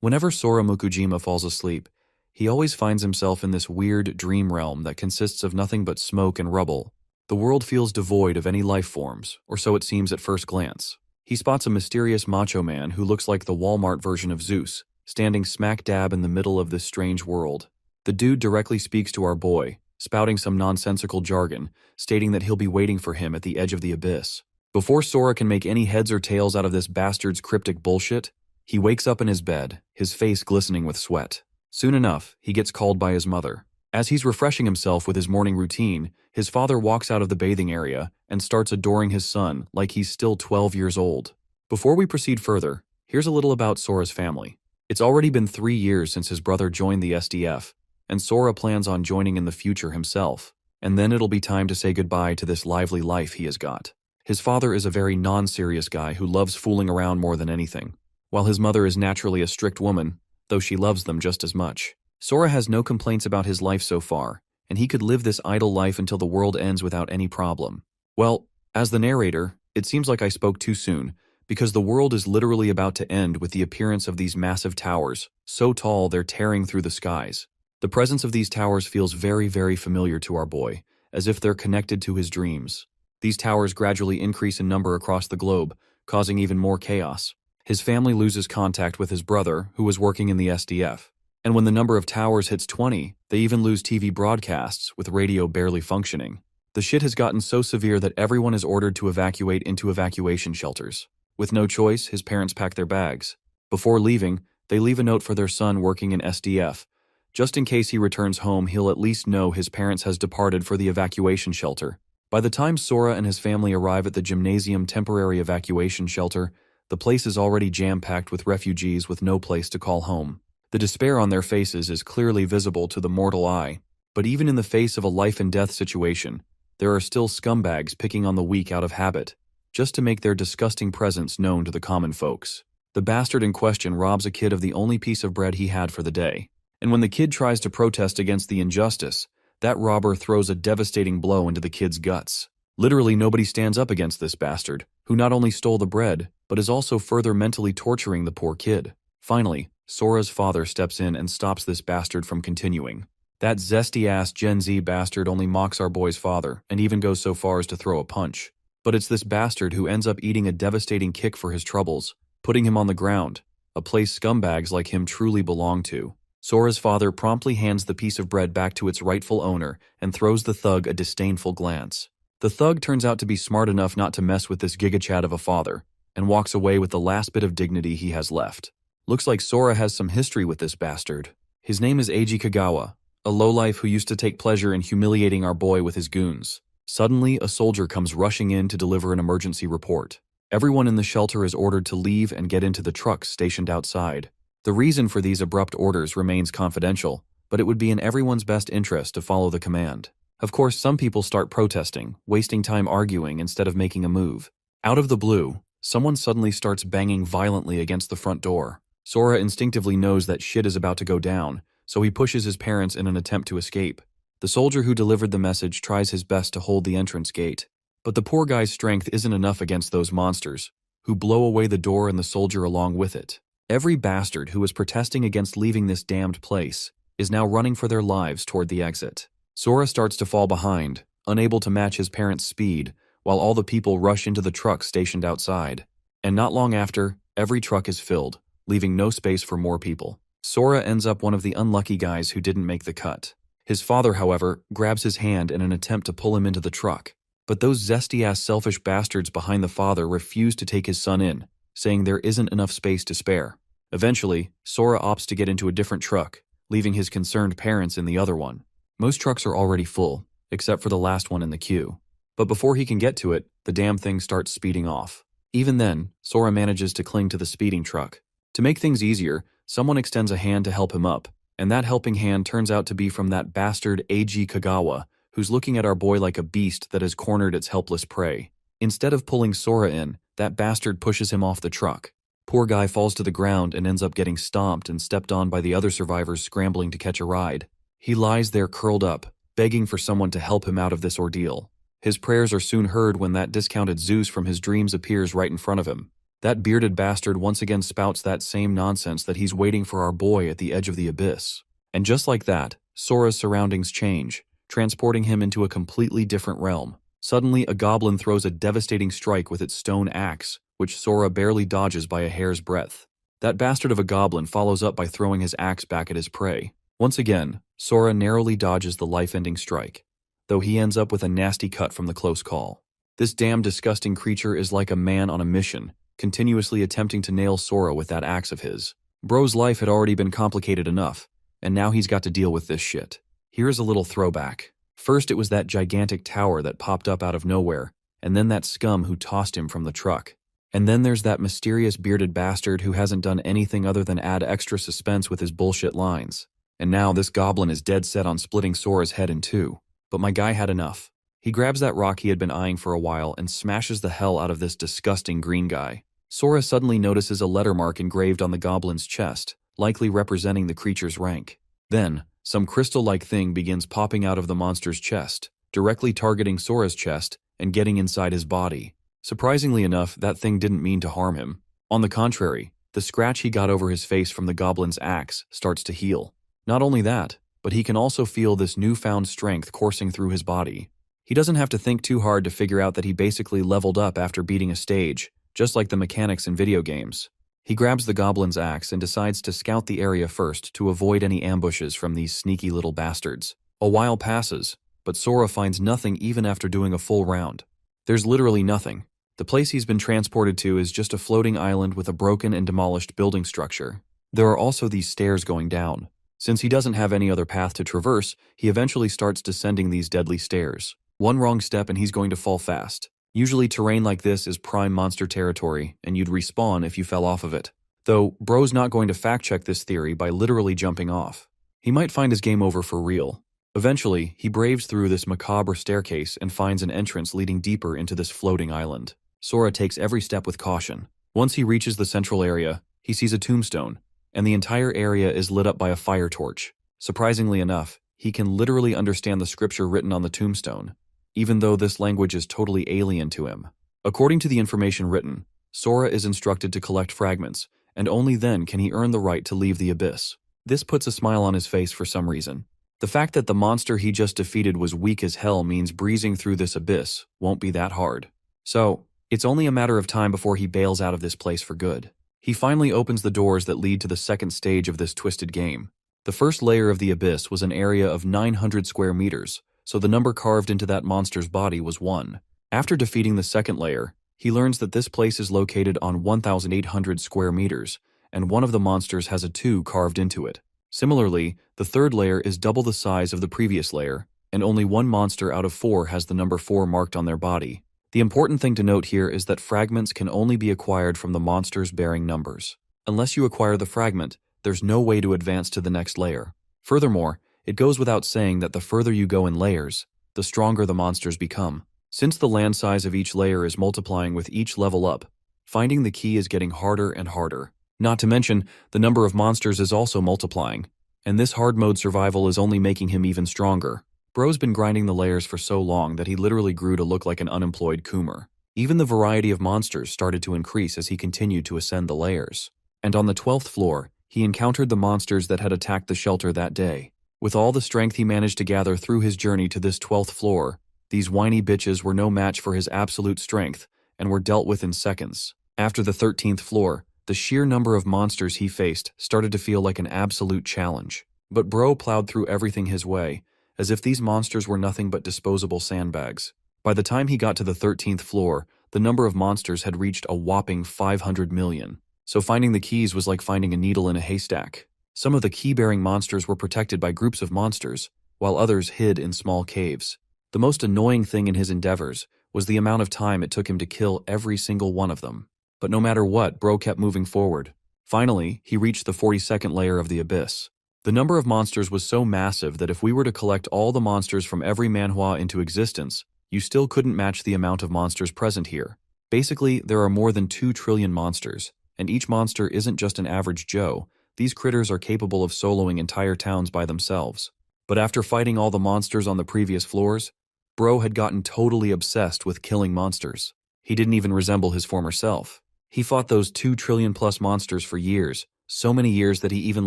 Whenever Sora Mukujima falls asleep, he always finds himself in this weird dream realm that consists of nothing but smoke and rubble. The world feels devoid of any life forms, or so it seems at first glance. He spots a mysterious macho man who looks like the Walmart version of Zeus, standing smack dab in the middle of this strange world. The dude directly speaks to our boy, spouting some nonsensical jargon, stating that he'll be waiting for him at the edge of the abyss. Before Sora can make any heads or tails out of this bastard's cryptic bullshit, he wakes up in his bed, his face glistening with sweat. Soon enough, he gets called by his mother. As he's refreshing himself with his morning routine, his father walks out of the bathing area and starts adoring his son like he's still 12 years old. Before we proceed further, here's a little about Sora's family. It's already been 3 years since his brother joined the SDF, and Sora plans on joining in the future himself, and then it'll be time to say goodbye to this lively life he has got. His father is a very non-serious guy who loves fooling around more than anything, while his mother is naturally a strict woman, though she loves them just as much. Sora has no complaints about his life so far, and he could live this idle life until the world ends without any problem. Well, as the narrator, it seems like I spoke too soon, because the world is literally about to end with the appearance of these massive towers, so tall they're tearing through the skies. The presence of these towers feels very, very familiar to our boy, as if they're connected to his dreams. These towers gradually increase in number across the globe, causing even more chaos. His family loses contact with his brother, who was working in the SDF. And when the number of towers hits 20, they even lose TV broadcasts, with radio barely functioning. The shit has gotten so severe that everyone is ordered to evacuate into evacuation shelters. With no choice, his parents pack their bags. Before leaving, they leave a note for their son working in SDF. Just in case he returns home, he'll at least know his parents has departed for the evacuation shelter. By the time Sora and his family arrive at the Gymnasium temporary evacuation shelter, the place is already jam-packed with refugees with no place to call home. The despair on their faces is clearly visible to the mortal eye, but even in the face of a life-and-death situation, there are still scumbags picking on the weak out of habit, just to make their disgusting presence known to the common folks. The bastard in question robs a kid of the only piece of bread he had for the day, and when the kid tries to protest against the injustice, that robber throws a devastating blow into the kid's guts. Literally nobody stands up against this bastard, who not only stole the bread, but is also further mentally torturing the poor kid. Finally, Sora's father steps in and stops this bastard from continuing. That zesty-ass Gen Z bastard only mocks our boy's father, and even goes so far as to throw a punch. But it's this bastard who ends up eating a devastating kick for his troubles, putting him on the ground, a place scumbags like him truly belong to. Sora's father promptly hands the piece of bread back to its rightful owner and throws the thug a disdainful glance. The thug turns out to be smart enough not to mess with this gigachad of a father, and walks away with the last bit of dignity he has left. Looks like Sora has some history with this bastard. His name is Eiji Kagawa, a lowlife who used to take pleasure in humiliating our boy with his goons. Suddenly, a soldier comes rushing in to deliver an emergency report. Everyone in the shelter is ordered to leave and get into the trucks stationed outside. The reason for these abrupt orders remains confidential, but it would be in everyone's best interest to follow the command. Of course, some people start protesting, wasting time arguing instead of making a move. Out of the blue, someone suddenly starts banging violently against the front door. Sora instinctively knows that shit is about to go down, so he pushes his parents in an attempt to escape. The soldier who delivered the message tries his best to hold the entrance gate, but the poor guy's strength isn't enough against those monsters, who blow away the door and the soldier along with it. Every bastard who was protesting against leaving this damned place is now running for their lives toward the exit. Sora starts to fall behind, unable to match his parents' speed, while all the people rush into the truck stationed outside. And not long after, every truck is filled, leaving no space for more people. Sora ends up one of the unlucky guys who didn't make the cut. His father, however, grabs his hand in an attempt to pull him into the truck. But those zesty-ass selfish bastards behind the father refuse to take his son in, saying there isn't enough space to spare. Eventually, Sora opts to get into a different truck, leaving his concerned parents in the other one. Most trucks are already full, except for the last one in the queue. But before he can get to it, the damn thing starts speeding off. Even then, Sora manages to cling to the speeding truck. To make things easier, someone extends a hand to help him up, and that helping hand turns out to be from that bastard Eiji Kagawa, who's looking at our boy like a beast that has cornered its helpless prey. Instead of pulling Sora in, that bastard pushes him off the truck. Poor guy falls to the ground and ends up getting stomped and stepped on by the other survivors scrambling to catch a ride. He lies there curled up, begging for someone to help him out of this ordeal. His prayers are soon heard when that discounted Zeus from his dreams appears right in front of him. That bearded bastard once again spouts that same nonsense that he's waiting for our boy at the edge of the abyss. And just like that, Sora's surroundings change, transporting him into a completely different realm. Suddenly, a goblin throws a devastating strike with its stone axe, which Sora barely dodges by a hair's breadth. That bastard of a goblin follows up by throwing his axe back at his prey. Once again, Sora narrowly dodges the life-ending strike, though he ends up with a nasty cut from the close call. This damn disgusting creature is like a man on a mission, continuously attempting to nail Sora with that axe of his. Bro's life had already been complicated enough, and now he's got to deal with this shit. Here's a little throwback. First it was that gigantic tower that popped up out of nowhere, and then that scum who tossed him from the truck. And then there's that mysterious bearded bastard who hasn't done anything other than add extra suspense with his bullshit lines. And now this goblin is dead set on splitting Sora's head in two. But my guy had enough. He grabs that rock he had been eyeing for a while and smashes the hell out of this disgusting green guy. Sora suddenly notices a letter mark engraved on the goblin's chest, likely representing the creature's rank. Then, some crystal-like thing begins popping out of the monster's chest, directly targeting Sora's chest and getting inside his body. Surprisingly enough, that thing didn't mean to harm him. On the contrary, the scratch he got over his face from the goblin's axe starts to heal. Not only that, but he can also feel this newfound strength coursing through his body. He doesn't have to think too hard to figure out that he basically leveled up after beating a stage, just like the mechanics in video games. He grabs the goblin's axe and decides to scout the area first to avoid any ambushes from these sneaky little bastards. A while passes, but Sora finds nothing even after doing a full round. There's literally nothing. The place he's been transported to is just a floating island with a broken and demolished building structure. There are also these stairs going down. Since he doesn't have any other path to traverse, he eventually starts descending these deadly stairs. One wrong step and he's going to fall fast. Usually terrain like this is prime monster territory, and you'd respawn if you fell off of it. Though, Bro's not going to fact-check this theory by literally jumping off. He might find his game over for real. Eventually, he braves through this macabre staircase and finds an entrance leading deeper into this floating island. Sora takes every step with caution. Once he reaches the central area, he sees a tombstone, and the entire area is lit up by a fire torch. Surprisingly enough, he can literally understand the scripture written on the tombstone, even though this language is totally alien to him. According to the information written, Sora is instructed to collect fragments, and only then can he earn the right to leave the abyss. This puts a smile on his face for some reason. The fact that the monster he just defeated was weak as hell means breezing through this abyss won't be that hard. So, it's only a matter of time before he bails out of this place for good. He finally opens the doors that lead to the second stage of this twisted game. The first layer of the abyss was an area of 900 square meters, so the number carved into that monster's body was 1. After defeating the second layer, he learns that this place is located on 1,800 square meters, and one of the monsters has a 2 carved into it. Similarly, the third layer is double the size of the previous layer, and only one monster out of 4 has the number 4 marked on their body. The important thing to note here is that fragments can only be acquired from the monsters bearing numbers. Unless you acquire the fragment, there's no way to advance to the next layer. Furthermore, it goes without saying that the further you go in layers, the stronger the monsters become. Since the land size of each layer is multiplying with each level up, finding the key is getting harder and harder. Not to mention, the number of monsters is also multiplying, and this hard mode survival is only making him even stronger. Bro's been grinding the layers for so long that he literally grew to look like an unemployed coomer. Even the variety of monsters started to increase as he continued to ascend the layers. And on the 12th floor, he encountered the monsters that had attacked the shelter that day. With all the strength he managed to gather through his journey to this 12th floor, these whiny bitches were no match for his absolute strength and were dealt with in seconds. After the 13th floor, the sheer number of monsters he faced started to feel like an absolute challenge. But Bro plowed through everything his way, as if these monsters were nothing but disposable sandbags. By the time he got to the 13th floor, the number of monsters had reached a whopping 500 million. So finding the keys was like finding a needle in a haystack. Some of the key-bearing monsters were protected by groups of monsters, while others hid in small caves. The most annoying thing in his endeavors was the amount of time it took him to kill every single one of them. But no matter what, Bro kept moving forward. Finally, he reached the 42nd layer of the abyss. The number of monsters was so massive that if we were to collect all the monsters from every manhwa into existence, you still couldn't match the amount of monsters present here. Basically, there are more than 2 trillion monsters, and each monster isn't just an average Joe. These critters are capable of soloing entire towns by themselves. But after fighting all the monsters on the previous floors, Bro had gotten totally obsessed with killing monsters. He didn't even resemble his former self. He fought those 2 trillion+ monsters for years, so many years that he even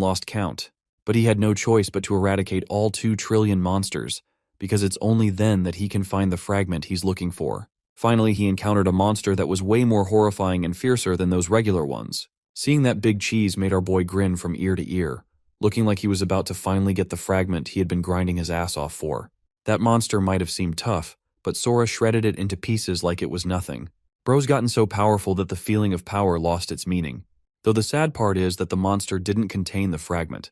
lost count. But he had no choice but to eradicate all 2 trillion monsters, because it's only then that he can find the fragment he's looking for. Finally, he encountered a monster that was way more horrifying and fiercer than those regular ones. Seeing that big cheese made our boy grin from ear to ear, looking like he was about to finally get the fragment he had been grinding his ass off for. That monster might have seemed tough, but Sora shredded it into pieces like it was nothing. Bro's gotten so powerful that the feeling of power lost its meaning. Though the sad part is that the monster didn't contain the fragment,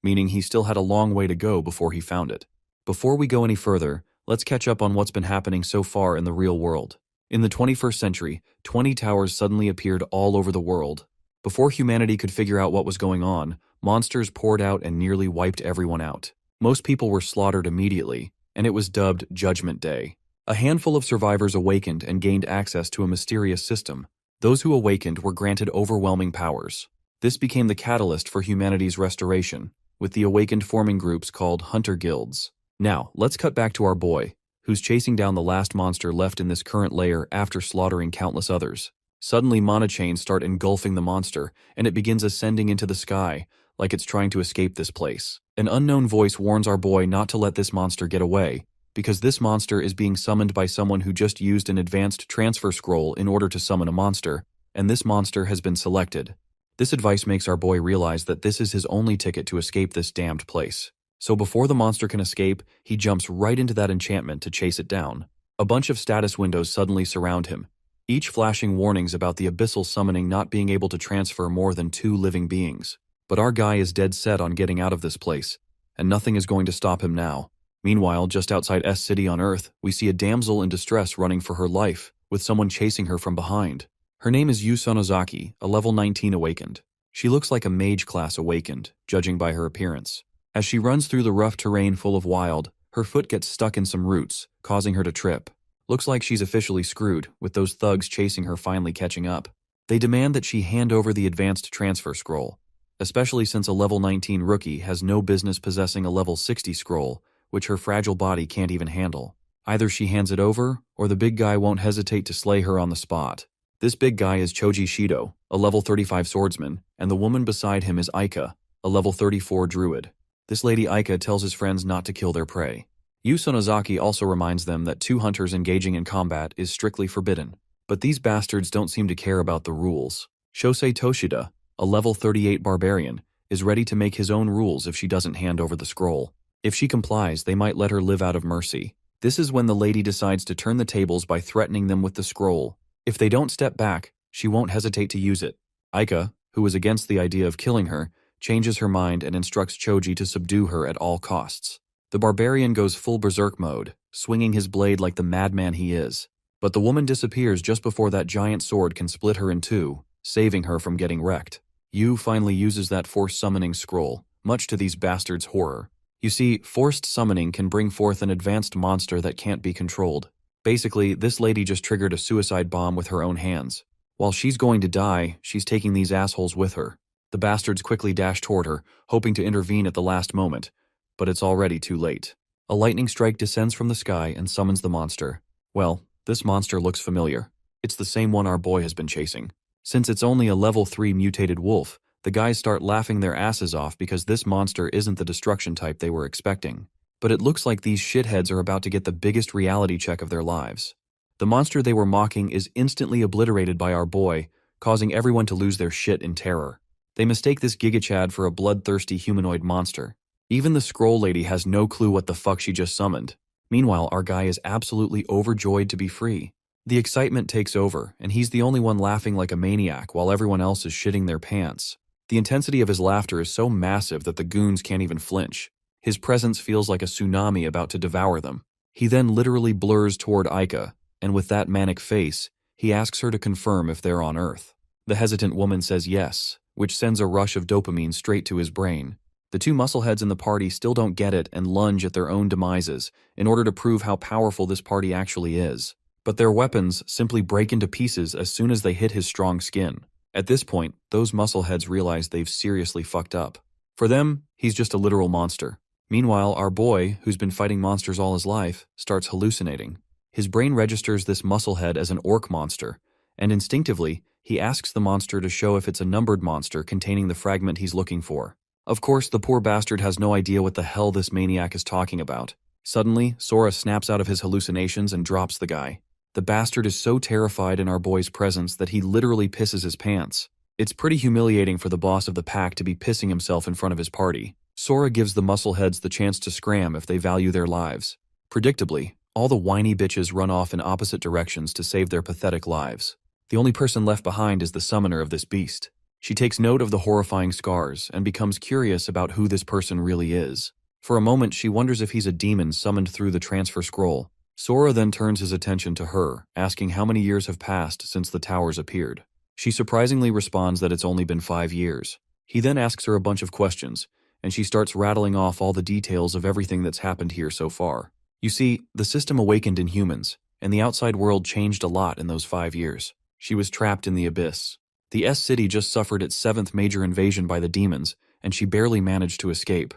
meaning he still had a long way to go before he found it. Before we go any further, let's catch up on what's been happening so far in the real world. In the 21st century, 20 towers suddenly appeared all over the world. Before humanity could figure out what was going on, monsters poured out and nearly wiped everyone out. Most people were slaughtered immediately, and it was dubbed Judgment Day. A handful of survivors awakened and gained access to a mysterious system. Those who awakened were granted overwhelming powers. This became the catalyst for humanity's restoration, with the awakened forming groups called hunter guilds. Now, let's cut back to our boy, who's chasing down the last monster left in this current layer after slaughtering countless others. Suddenly, mana chains start engulfing the monster, and it begins ascending into the sky, like it's trying to escape this place. An unknown voice warns our boy not to let this monster get away, because this monster is being summoned by someone who just used an advanced transfer scroll in order to summon a monster, and this monster has been selected. This advice makes our boy realize that this is his only ticket to escape this damned place. So before the monster can escape, he jumps right into that enchantment to chase it down. A bunch of status windows suddenly surround him, each flashing warnings about the abyssal summoning not being able to transfer more than 2 living beings. But our guy is dead set on getting out of this place, and nothing is going to stop him now. Meanwhile, just outside S City on Earth, we see a damsel in distress running for her life, with someone chasing her from behind. Her name is Yu Sonozaki, a level 19 awakened. She looks like a mage class awakened, judging by her appearance. As she runs through the rough terrain full of wild, her foot gets stuck in some roots, causing her to trip. Looks like she's officially screwed, with those thugs chasing her finally catching up. They demand that she hand over the advanced transfer scroll, especially since a level 19 rookie has no business possessing a level 60 scroll, which her fragile body can't even handle. Either she hands it over, or the big guy won't hesitate to slay her on the spot. This big guy is Choji Shido, a level 35 swordsman, and the woman beside him is Aika, a level 34 druid. This lady Aika tells his friends not to kill their prey. Yu Sonozaki also reminds them that 2 hunters engaging in combat is strictly forbidden. But these bastards don't seem to care about the rules. Shosei Toshida, a level 38 barbarian, is ready to make his own rules if she doesn't hand over the scroll. If she complies, they might let her live out of mercy. This is when the lady decides to turn the tables by threatening them with the scroll. If they don't step back, she won't hesitate to use it. Aika, who is against the idea of killing her, changes her mind and instructs Choji to subdue her at all costs. The barbarian goes full berserk mode, swinging his blade like the madman he is. But the woman disappears just before that giant sword can split her in two, saving her from getting wrecked. Yu finally uses that forced summoning scroll, much to these bastards' horror. You see, forced summoning can bring forth an advanced monster that can't be controlled. Basically, this lady just triggered a suicide bomb with her own hands. While she's going to die, she's taking these assholes with her. The bastards quickly dash toward her, hoping to intervene at the last moment, but it's already too late. A lightning strike descends from the sky and summons the monster. Well, this monster looks familiar. It's the same one our boy has been chasing. Since it's only a level 3 mutated wolf, the guys start laughing their asses off because this monster isn't the destruction type they were expecting. But it looks like these shitheads are about to get the biggest reality check of their lives. The monster they were mocking is instantly obliterated by our boy, causing everyone to lose their shit in terror. They mistake this Gigachad for a bloodthirsty humanoid monster. Even the scroll lady has no clue what the fuck she just summoned. Meanwhile, our guy is absolutely overjoyed to be free. The excitement takes over, and he's the only one laughing like a maniac while everyone else is shitting their pants. The intensity of his laughter is so massive that the goons can't even flinch. His presence feels like a tsunami about to devour them. He then literally blurs toward Aika, and with that manic face, he asks her to confirm if they're on Earth. The hesitant woman says yes, which sends a rush of dopamine straight to his brain. The two muscleheads in the party still don't get it and lunge at their own demises in order to prove how powerful this party actually is. But their weapons simply break into pieces as soon as they hit his strong skin. At this point, those muscleheads realize they've seriously fucked up. For them, he's just a literal monster. Meanwhile, our boy, who's been fighting monsters all his life, starts hallucinating. His brain registers this musclehead as an orc monster, and instinctively, He asks the monster to show if it's a numbered monster containing the fragment he's looking for. Of course, the poor bastard has no idea what the hell this maniac is talking about. Suddenly, Sora snaps out of his hallucinations and drops the guy. The bastard is so terrified in our boy's presence that he literally pisses his pants. It's pretty humiliating for the boss of the pack to be pissing himself in front of his party. Sora gives the muscleheads the chance to scram if they value their lives. Predictably, all the whiny bitches run off in opposite directions to save their pathetic lives. The only person left behind is the summoner of this beast. She takes note of the horrifying scars and becomes curious about who this person really is. For a moment, she wonders if he's a demon summoned through the transfer scroll. Sora then turns his attention to her, asking how many years have passed since the towers appeared. She surprisingly responds that it's only been 5 years. He then asks her a bunch of questions, and she starts rattling off all the details of everything that's happened here so far. You see, the system awakened in humans, and the outside world changed a lot in those 5 years. She was trapped in the abyss. The S-City just suffered its 7th major invasion by the demons, and she barely managed to escape.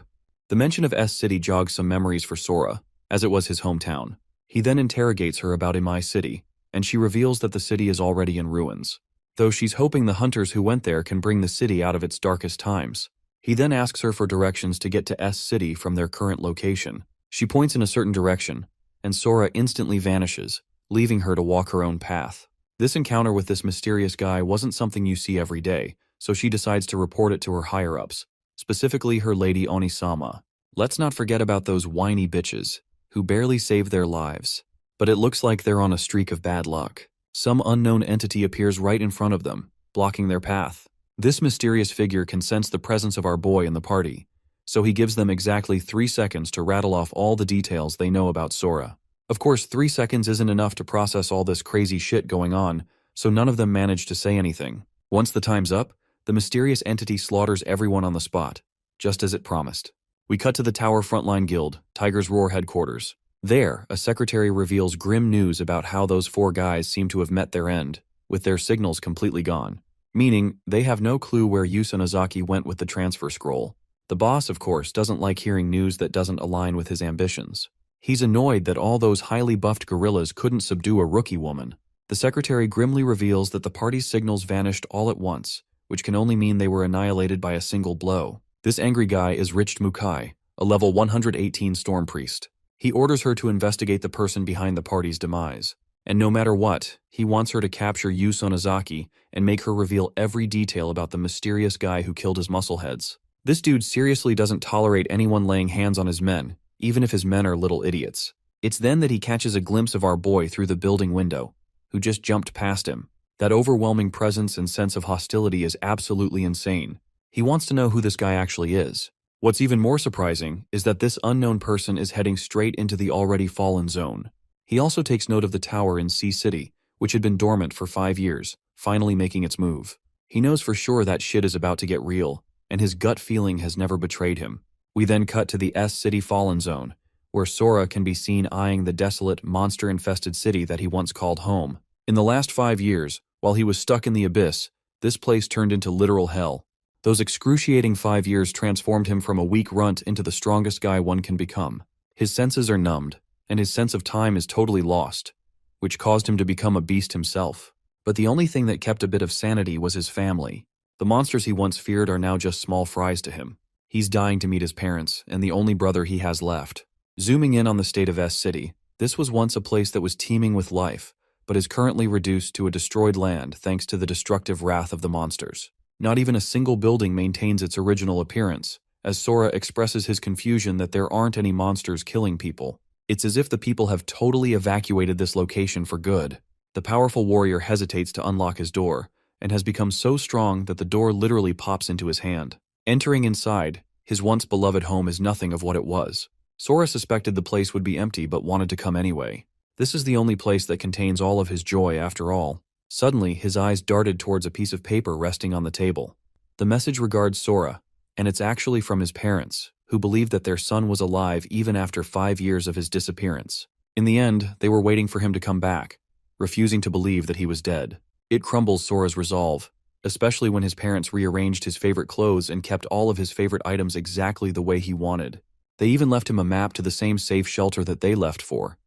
The mention of S-City jogs some memories for Sora, as it was his hometown. He then interrogates her about Imai City, and she reveals that the city is already in ruins, though she's hoping the hunters who went there can bring the city out of its darkest times. He then asks her for directions to get to S-City from their current location. She points in a certain direction, and Sora instantly vanishes, leaving her to walk her own path. This encounter with this mysterious guy wasn't something you see every day, so she decides to report it to her higher-ups, specifically her lady Onisama. Let's not forget about those whiny bitches, who barely saved their lives. But it looks like they're on a streak of bad luck. Some unknown entity appears right in front of them, blocking their path. This mysterious figure can sense the presence of our boy in the party, so he gives them exactly 3 seconds to rattle off all the details they know about Sora. Of course, 3 seconds isn't enough to process all this crazy shit going on, so none of them manage to say anything. Once the time's up, the mysterious entity slaughters everyone on the spot, just as it promised. We cut to the Tower Frontline Guild, Tiger's Roar headquarters. There, a secretary reveals grim news about how those 4 guys seem to have met their end, with their signals completely gone. Meaning, they have no clue where Yusa went with the transfer scroll. The boss, of course, doesn't like hearing news that doesn't align with his ambitions. He's annoyed that all those highly buffed gorillas couldn't subdue a rookie woman. The secretary grimly reveals that the party's signals vanished all at once, which can only mean they were annihilated by a single blow. This angry guy is Richt Mukai, a level 118 Storm Priest. He orders her to investigate the person behind the party's demise. And no matter what, he wants her to capture Yu Sonozaki and make her reveal every detail about the mysterious guy who killed his muscleheads. This dude seriously doesn't tolerate anyone laying hands on his men, even if his men are little idiots. It's then that he catches a glimpse of our boy through the building window, who just jumped past him. That overwhelming presence and sense of hostility is absolutely insane. He wants to know who this guy actually is. What's even more surprising is that this unknown person is heading straight into the already fallen zone. He also takes note of the tower in Sea City, which had been dormant for 5 years, finally making its move. He knows for sure that shit is about to get real, and his gut feeling has never betrayed him. We then cut to the S-City Fallen Zone, where Sora can be seen eyeing the desolate, monster-infested city that he once called home. In the last 5 years, while he was stuck in the abyss, this place turned into literal hell. Those excruciating 5 years transformed him from a weak runt into the strongest guy one can become. His senses are numbed, and his sense of time is totally lost, which caused him to become a beast himself. But the only thing that kept a bit of sanity was his family. The monsters he once feared are now just small fries to him. He's dying to meet his parents, and the only brother he has left. Zooming in on the state of S-City, this was once a place that was teeming with life, but is currently reduced to a destroyed land thanks to the destructive wrath of the monsters. Not even a single building maintains its original appearance, as Sora expresses his confusion that there aren't any monsters killing people. It's as if the people have totally evacuated this location for good. The powerful warrior hesitates to unlock his door, and has become so strong that the door literally pops into his hand. Entering inside, his once beloved home is nothing of what it was. Sora suspected the place would be empty but wanted to come anyway. This is the only place that contains all of his joy after all. Suddenly, his eyes darted towards a piece of paper resting on the table. The message regards Sora, and it's actually from his parents, who believed that their son was alive even after 5 years of his disappearance. In the end, they were waiting for him to come back, refusing to believe that he was dead. It crumbles Sora's resolve, especially when his parents rearranged his favorite clothes and kept all of his favorite items exactly the way he wanted. They even left him a map to the same safe shelter that they left for.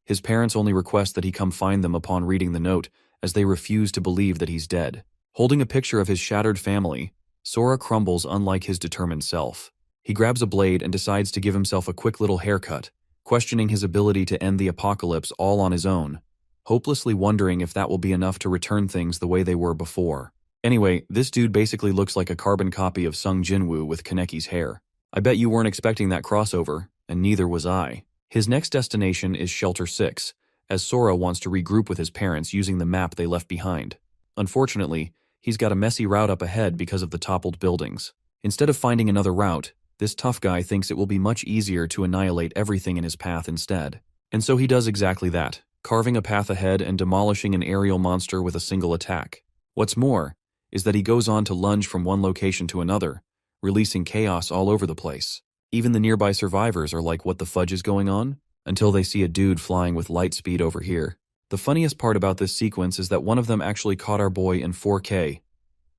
His parents only request that he come find them upon reading the note, as they refuse to believe that he's dead. Holding a picture of his shattered family, Sora crumbles unlike his determined self. He grabs a blade and decides to give himself a quick little haircut, questioning his ability to end the apocalypse all on his own, hopelessly wondering if that will be enough to return things the way they were before. Anyway, this dude basically looks like a carbon copy of Sung Jinwoo with Kaneki's hair. I bet you weren't expecting that crossover, and neither was I. His next destination is Shelter 6, as Sora wants to regroup with his parents using the map they left behind. Unfortunately, he's got a messy route up ahead because of the toppled buildings. Instead of finding another route, this tough guy thinks it will be much easier to annihilate everything in his path instead. And so he does exactly that, carving a path ahead and demolishing an aerial monster with a single attack. What's more, is that he goes on to lunge from one location to another, releasing chaos all over the place. Even the nearby survivors are like, what the fudge is going on? Until they see a dude flying with light speed over here. The funniest part about this sequence is that one of them actually caught our boy in 4K.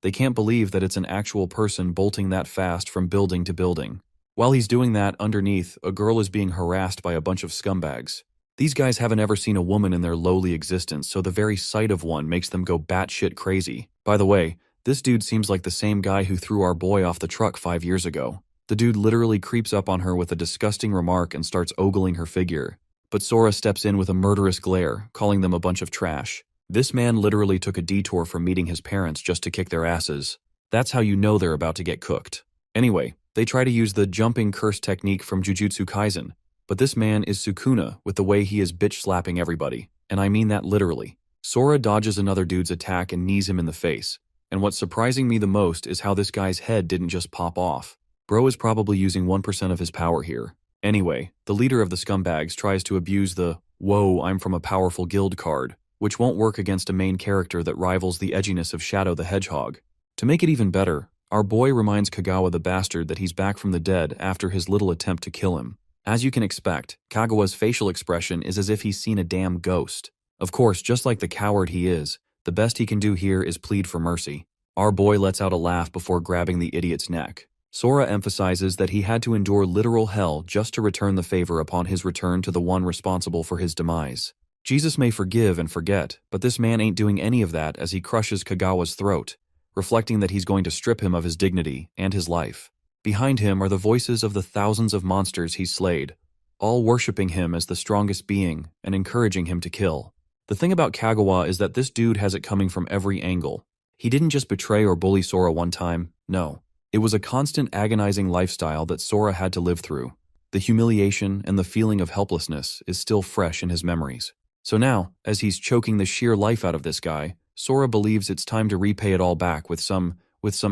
They can't believe that it's an actual person bolting that fast from building to building. While he's doing that, underneath, a girl is being harassed by a bunch of scumbags. These guys haven't ever seen a woman in their lowly existence, so the very sight of one makes them go batshit crazy. By the way, this dude seems like the same guy who threw our boy off the truck 5 years ago. The dude literally creeps up on her with a disgusting remark and starts ogling her figure. But Sora steps in with a murderous glare, calling them a bunch of trash. This man literally took a detour from meeting his parents just to kick their asses. That's how you know they're about to get cooked. Anyway, they try to use the jumping curse technique from Jujutsu Kaisen, but this man is Sukuna with the way he is bitch-slapping everybody, and I mean that literally. Sora dodges another dude's attack and knees him in the face, and what's surprising me the most is how this guy's head didn't just pop off. Bro is probably using 1% of his power here. Anyway, the leader of the scumbags tries to abuse the "Whoa, I'm from a powerful guild" card, which won't work against a main character that rivals the edginess of Shadow the Hedgehog. To make it even better, our boy reminds Kagawa the bastard that he's back from the dead after his little attempt to kill him. As you can expect, Kagawa's facial expression is as if he's seen a damn ghost. Of course, just like the coward he is, the best he can do here is plead for mercy. Our boy lets out a laugh before grabbing the idiot's neck. Sora emphasizes that he had to endure literal hell just to return the favor upon his return to the one responsible for his demise. Jesus may forgive and forget, but this man ain't doing any of that as he crushes Kagawa's throat, reflecting that he's going to strip him of his dignity and his life. Behind him are the voices of the thousands of monsters he's slayed, all worshipping him as the strongest being and encouraging him to kill. The thing about Kagawa is that this dude has it coming from every angle. He didn't just betray or bully Sora one time, no. It was a constant agonizing lifestyle that Sora had to live through. The humiliation and the feeling of helplessness is still fresh in his memories. So now, as he's choking the sheer life out of this guy, Sora believes it's time to repay it all back with some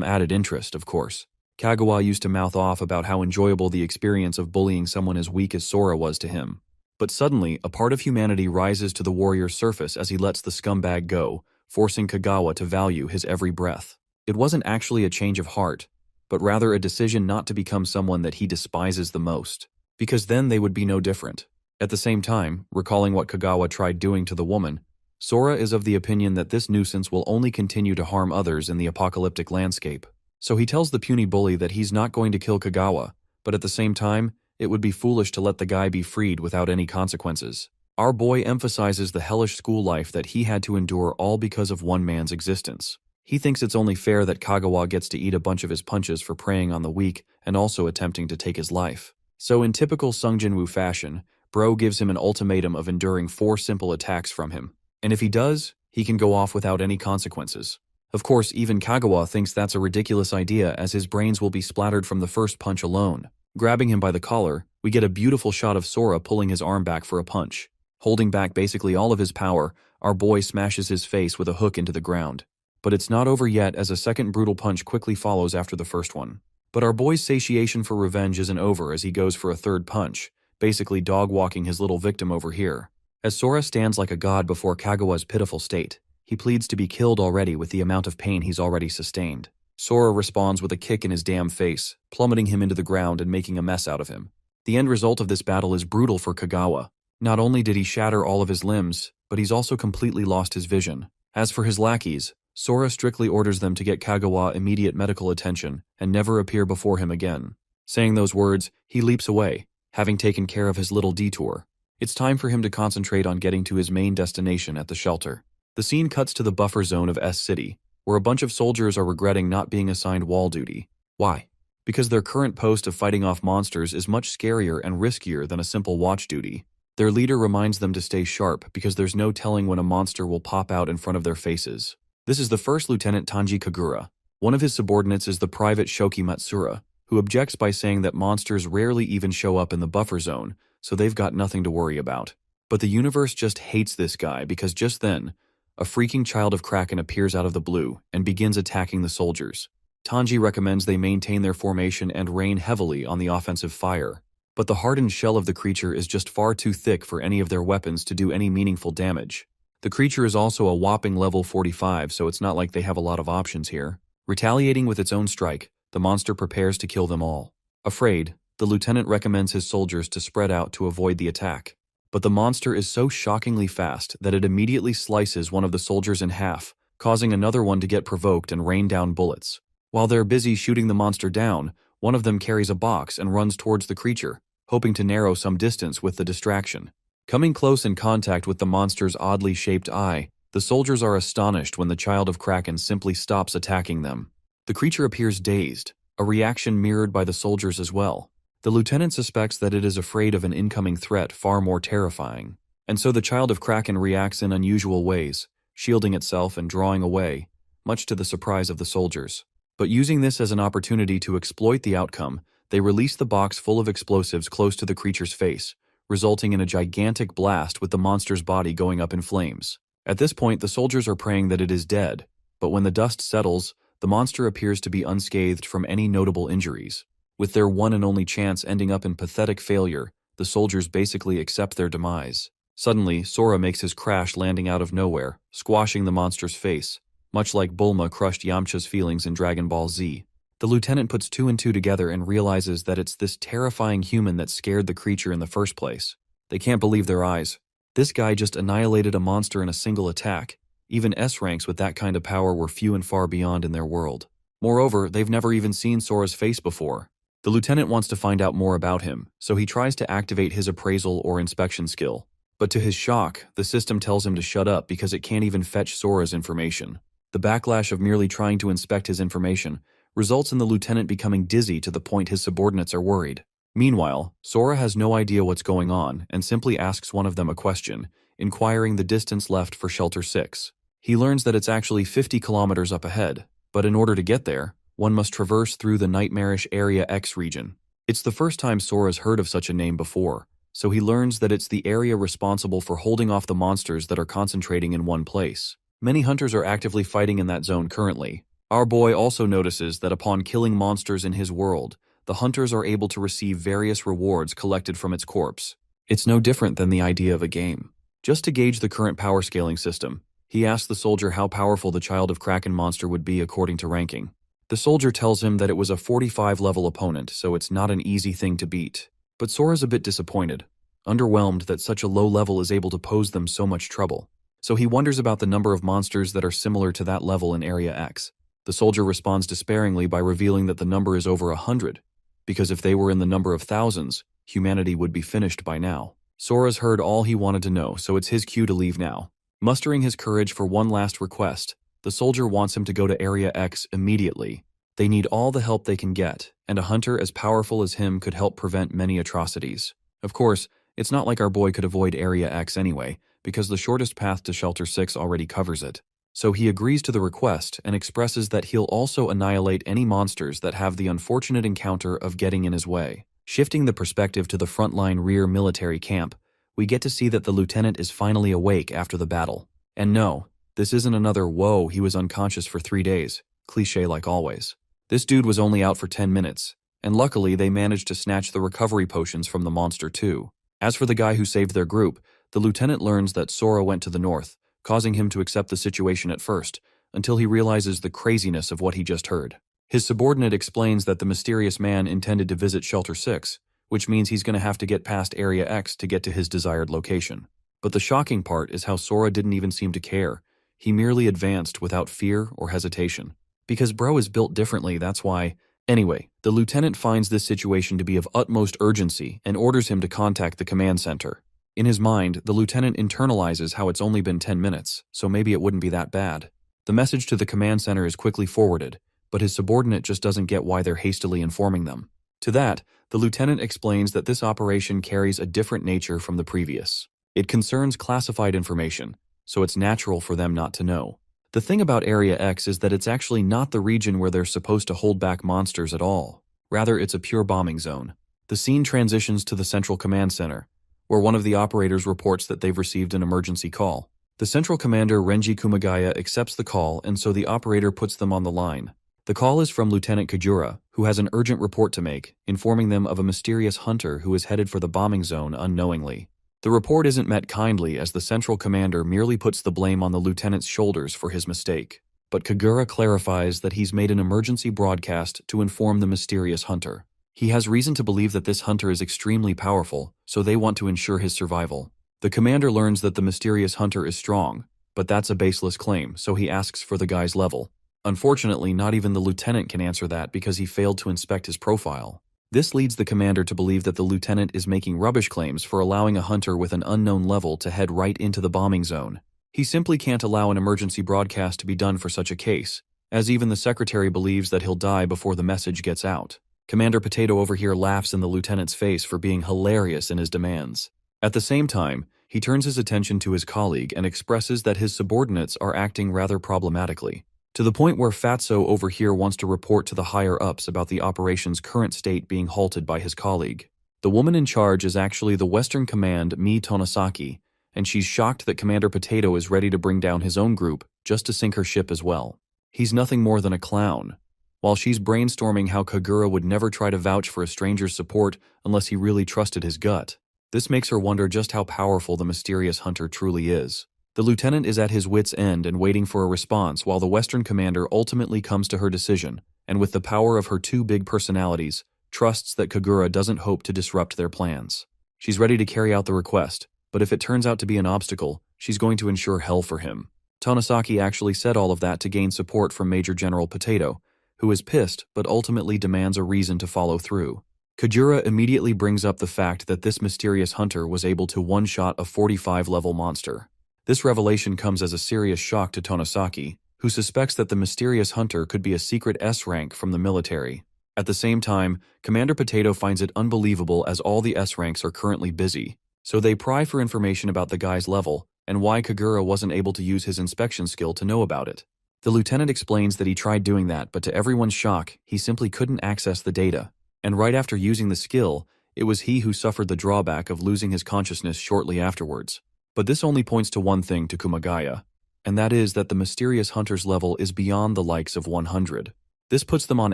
added interest, of course. Kagawa used to mouth off about how enjoyable the experience of bullying someone as weak as Sora was to him. But suddenly, a part of humanity rises to the warrior's surface as he lets the scumbag go, forcing Kagawa to value his every breath. It wasn't actually a change of heart, but rather a decision not to become someone that he despises the most, because then they would be no different. At the same time, recalling what Kagawa tried doing to the woman, Sora is of the opinion that this nuisance will only continue to harm others in the apocalyptic landscape. So he tells the puny bully that he's not going to kill Kagawa, but at the same time, it would be foolish to let the guy be freed without any consequences. Our boy emphasizes the hellish school life that he had to endure all because of one man's existence. He thinks it's only fair that Kagawa gets to eat a bunch of his punches for preying on the weak and also attempting to take his life. So in typical Sung Jinwoo fashion, Bro gives him an ultimatum of enduring 4 simple attacks from him. And if he does, he can go off without any consequences. Of course, even Kagawa thinks that's a ridiculous idea as his brains will be splattered from the first punch alone. Grabbing him by the collar, we get a beautiful shot of Sora pulling his arm back for a punch. Holding back basically all of his power, our boy smashes his face with a hook into the ground. But it's not over yet as a second brutal punch quickly follows after the first one. But our boy's satiation for revenge isn't over as he goes for a third punch, basically dog-walking his little victim over here. As Sora stands like a god before Kagawa's pitiful state, he pleads to be killed already with the amount of pain he's already sustained. Sora responds with a kick in his damn face, plummeting him into the ground and making a mess out of him. The end result of this battle is brutal for Kagawa. Not only did he shatter all of his limbs, but he's also completely lost his vision. As for his lackeys, Sora strictly orders them to get Kagawa immediate medical attention and never appear before him again. Saying those words, he leaps away, having taken care of his little detour. It's time for him to concentrate on getting to his main destination at the shelter. The scene cuts to the buffer zone of S City, where a bunch of soldiers are regretting not being assigned wall duty. Why? Because their current post of fighting off monsters is much scarier and riskier than a simple watch duty. Their leader reminds them to stay sharp because there's no telling when a monster will pop out in front of their faces. This is the first Lieutenant Tanji Kagura. One of his subordinates is the private Shoki Matsura, who objects by saying that monsters rarely even show up in the buffer zone, so they've got nothing to worry about. But the universe just hates this guy because just then, a freaking child of Kraken appears out of the blue and begins attacking the soldiers. Tanji recommends they maintain their formation and rain heavily on the offensive fire. But the hardened shell of the creature is just far too thick for any of their weapons to do any meaningful damage. The creature is also a whopping level 45, so it's not like they have a lot of options here. Retaliating with its own strike, the monster prepares to kill them all. Afraid, the lieutenant recommends his soldiers to spread out to avoid the attack. But the monster is so shockingly fast that it immediately slices one of the soldiers in half, causing another one to get provoked and rain down bullets. While they're busy shooting the monster down, one of them carries a box and runs towards the creature, hoping to narrow some distance with the distraction. Coming close in contact with the monster's oddly shaped eye, the soldiers are astonished when the child of Kraken simply stops attacking them. The creature appears dazed, a reaction mirrored by the soldiers as well. The lieutenant suspects that it is afraid of an incoming threat far more terrifying, and so the child of Kraken reacts in unusual ways, shielding itself and drawing away, much to the surprise of the soldiers. But using this as an opportunity to exploit the outcome, they release the box full of explosives close to the creature's face, resulting in a gigantic blast with the monster's body going up in flames. At this point, the soldiers are praying that it is dead, but when the dust settles, the monster appears to be unscathed from any notable injuries. With their one and only chance ending up in pathetic failure, the soldiers basically accept their demise. Suddenly, Sora makes his crash landing out of nowhere, squashing the monster's face, much like Bulma crushed Yamcha's feelings in Dragon Ball Z. The lieutenant puts two and two together and realizes that it's this terrifying human that scared the creature in the first place. They can't believe their eyes. This guy just annihilated a monster in a single attack. Even S ranks with that kind of power were few and far beyond in their world. Moreover, they've never even seen Sora's face before. The lieutenant wants to find out more about him, so he tries to activate his appraisal or inspection skill. But to his shock, the system tells him to shut up because it can't even fetch Sora's information. The backlash of merely trying to inspect his information results in the lieutenant becoming dizzy to the point his subordinates are worried. Meanwhile, Sora has no idea what's going on and simply asks one of them a question, inquiring the distance left for Shelter 6. He learns that it's actually 50 kilometers up ahead, but in order to get there, one must traverse through the nightmarish Area X region. It's the first time Sora's heard of such a name before, so he learns that it's the area responsible for holding off the monsters that are concentrating in one place. Many hunters are actively fighting in that zone currently. Our boy also notices that upon killing monsters in his world, the hunters are able to receive various rewards collected from its corpse. It's no different than the idea of a game. Just to gauge the current power scaling system, he asks the soldier how powerful the child of Kraken monster would be according to ranking. The soldier tells him that it was a 45-level opponent, so it's not an easy thing to beat. But Sora's a bit disappointed, underwhelmed that such a low level is able to pose them so much trouble. So he wonders about the number of monsters that are similar to that level in Area X. The soldier responds despairingly by revealing that the number is over 100, because if they were in the number of thousands, humanity would be finished by now. Sora's heard all he wanted to know, so it's his cue to leave now. Mustering his courage for one last request, the soldier wants him to go to Area X immediately. They need all the help they can get, and a hunter as powerful as him could help prevent many atrocities. Of course, it's not like our boy could avoid Area X anyway, because the shortest path to Shelter 6 already covers it. So he agrees to the request and expresses that he'll also annihilate any monsters that have the unfortunate encounter of getting in his way. Shifting the perspective to the frontline rear military camp, we get to see that the lieutenant is finally awake after the battle. And no, this isn't another "whoa, he was unconscious for 3 days," cliché like always. This dude was only out for 10 minutes, and luckily they managed to snatch the recovery potions from the monster too. As for the guy who saved their group, the lieutenant learns that Sora went to the north, causing him to accept the situation at first, until he realizes the craziness of what he just heard. His subordinate explains that the mysterious man intended to visit Shelter 6, which means he's going to have to get past Area X to get to his desired location. But the shocking part is how Sora didn't even seem to care. He merely advanced without fear or hesitation. Because bro is built differently, that's why. Anyway, the lieutenant finds this situation to be of utmost urgency and orders him to contact the command center. In his mind, the lieutenant internalizes how it's only been 10 minutes, so maybe it wouldn't be that bad. The message to the command center is quickly forwarded, but his subordinate just doesn't get why they're hastily informing them. To that, the lieutenant explains that this operation carries a different nature from the previous. It concerns classified information, so it's natural for them not to know. The thing about Area X is that it's actually not the region where they're supposed to hold back monsters at all. Rather, it's a pure bombing zone. The scene transitions to the central command center, where one of the operators reports that they've received an emergency call. The central commander, Renji Kumagaya, accepts the call, and so the operator puts them on the line. The call is from Lieutenant Kagura, who has an urgent report to make, informing them of a mysterious hunter who is headed for the bombing zone unknowingly. The report isn't met kindly as the central commander merely puts the blame on the lieutenant's shoulders for his mistake. But Kagura clarifies that he's made an emergency broadcast to inform the mysterious hunter. He has reason to believe that this hunter is extremely powerful, so they want to ensure his survival. The commander learns that the mysterious hunter is strong, but that's a baseless claim, so he asks for the guy's level. Unfortunately, not even the lieutenant can answer that because he failed to inspect his profile. This leads the commander to believe that the lieutenant is making rubbish claims for allowing a hunter with an unknown level to head right into the bombing zone. He simply can't allow an emergency broadcast to be done for such a case, as even the secretary believes that he'll die before the message gets out. Commander Potato over here laughs in the lieutenant's face for being hilarious in his demands. At the same time, he turns his attention to his colleague and expresses that his subordinates are acting rather problematically, to the point where Fatso over here wants to report to the higher-ups about the operation's current state being halted by his colleague. The woman in charge is actually the Western Command Mi Tonosaki, and she's shocked that Commander Potato is ready to bring down his own group just to sink her ship as well. He's nothing more than a clown. While she's brainstorming how Kagura would never try to vouch for a stranger's support unless he really trusted his gut. This makes her wonder just how powerful the mysterious hunter truly is. The lieutenant is at his wit's end and waiting for a response while the Western commander ultimately comes to her decision, and with the power of her two big personalities, trusts that Kagura doesn't hope to disrupt their plans. She's ready to carry out the request, but if it turns out to be an obstacle, she's going to ensure hell for him. Tonosaki actually said all of that to gain support from Major General Potato, who is pissed but ultimately demands a reason to follow through. Kagura immediately brings up the fact that this mysterious hunter was able to one-shot a 45-level monster. This revelation comes as a serious shock to Tonosaki, who suspects that the mysterious hunter could be a secret S rank from the military. At the same time, Commander Potato finds it unbelievable as all the S ranks are currently busy, so they pry for information about the guy's level and why Kagura wasn't able to use his inspection skill to know about it. The lieutenant explains that he tried doing that, but to everyone's shock, he simply couldn't access the data. And right after using the skill, it was he who suffered the drawback of losing his consciousness shortly afterwards. But this only points to one thing to Kumagaya, and that is that the mysterious hunter's level is beyond the likes of 100. This puts them on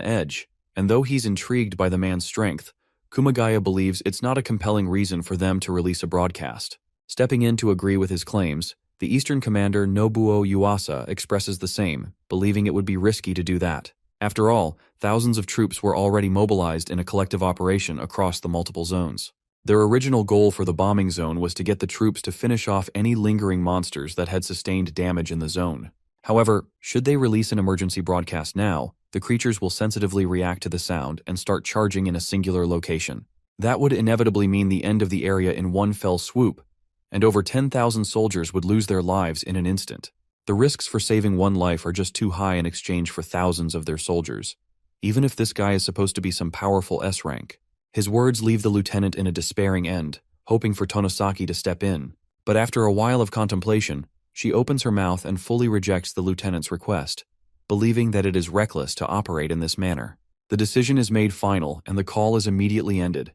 edge, and though he's intrigued by the man's strength, Kumagaya believes it's not a compelling reason for them to release a broadcast. Stepping in to agree with his claims, the Eastern commander Nobuo Yuasa expresses the same, believing it would be risky to do that. After all, thousands of troops were already mobilized in a collective operation across the multiple zones. Their original goal for the bombing zone was to get the troops to finish off any lingering monsters that had sustained damage in the zone. However, should they release an emergency broadcast now, the creatures will sensitively react to the sound and start charging in a singular location. That would inevitably mean the end of the area in one fell swoop, and over 10,000 soldiers would lose their lives in an instant. The risks for saving one life are just too high in exchange for thousands of their soldiers, even if this guy is supposed to be some powerful S rank. His words leave the lieutenant in a despairing end, hoping for Tonosaki to step in. But after a while of contemplation, she opens her mouth and fully rejects the lieutenant's request, believing that it is reckless to operate in this manner. The decision is made final and the call is immediately ended,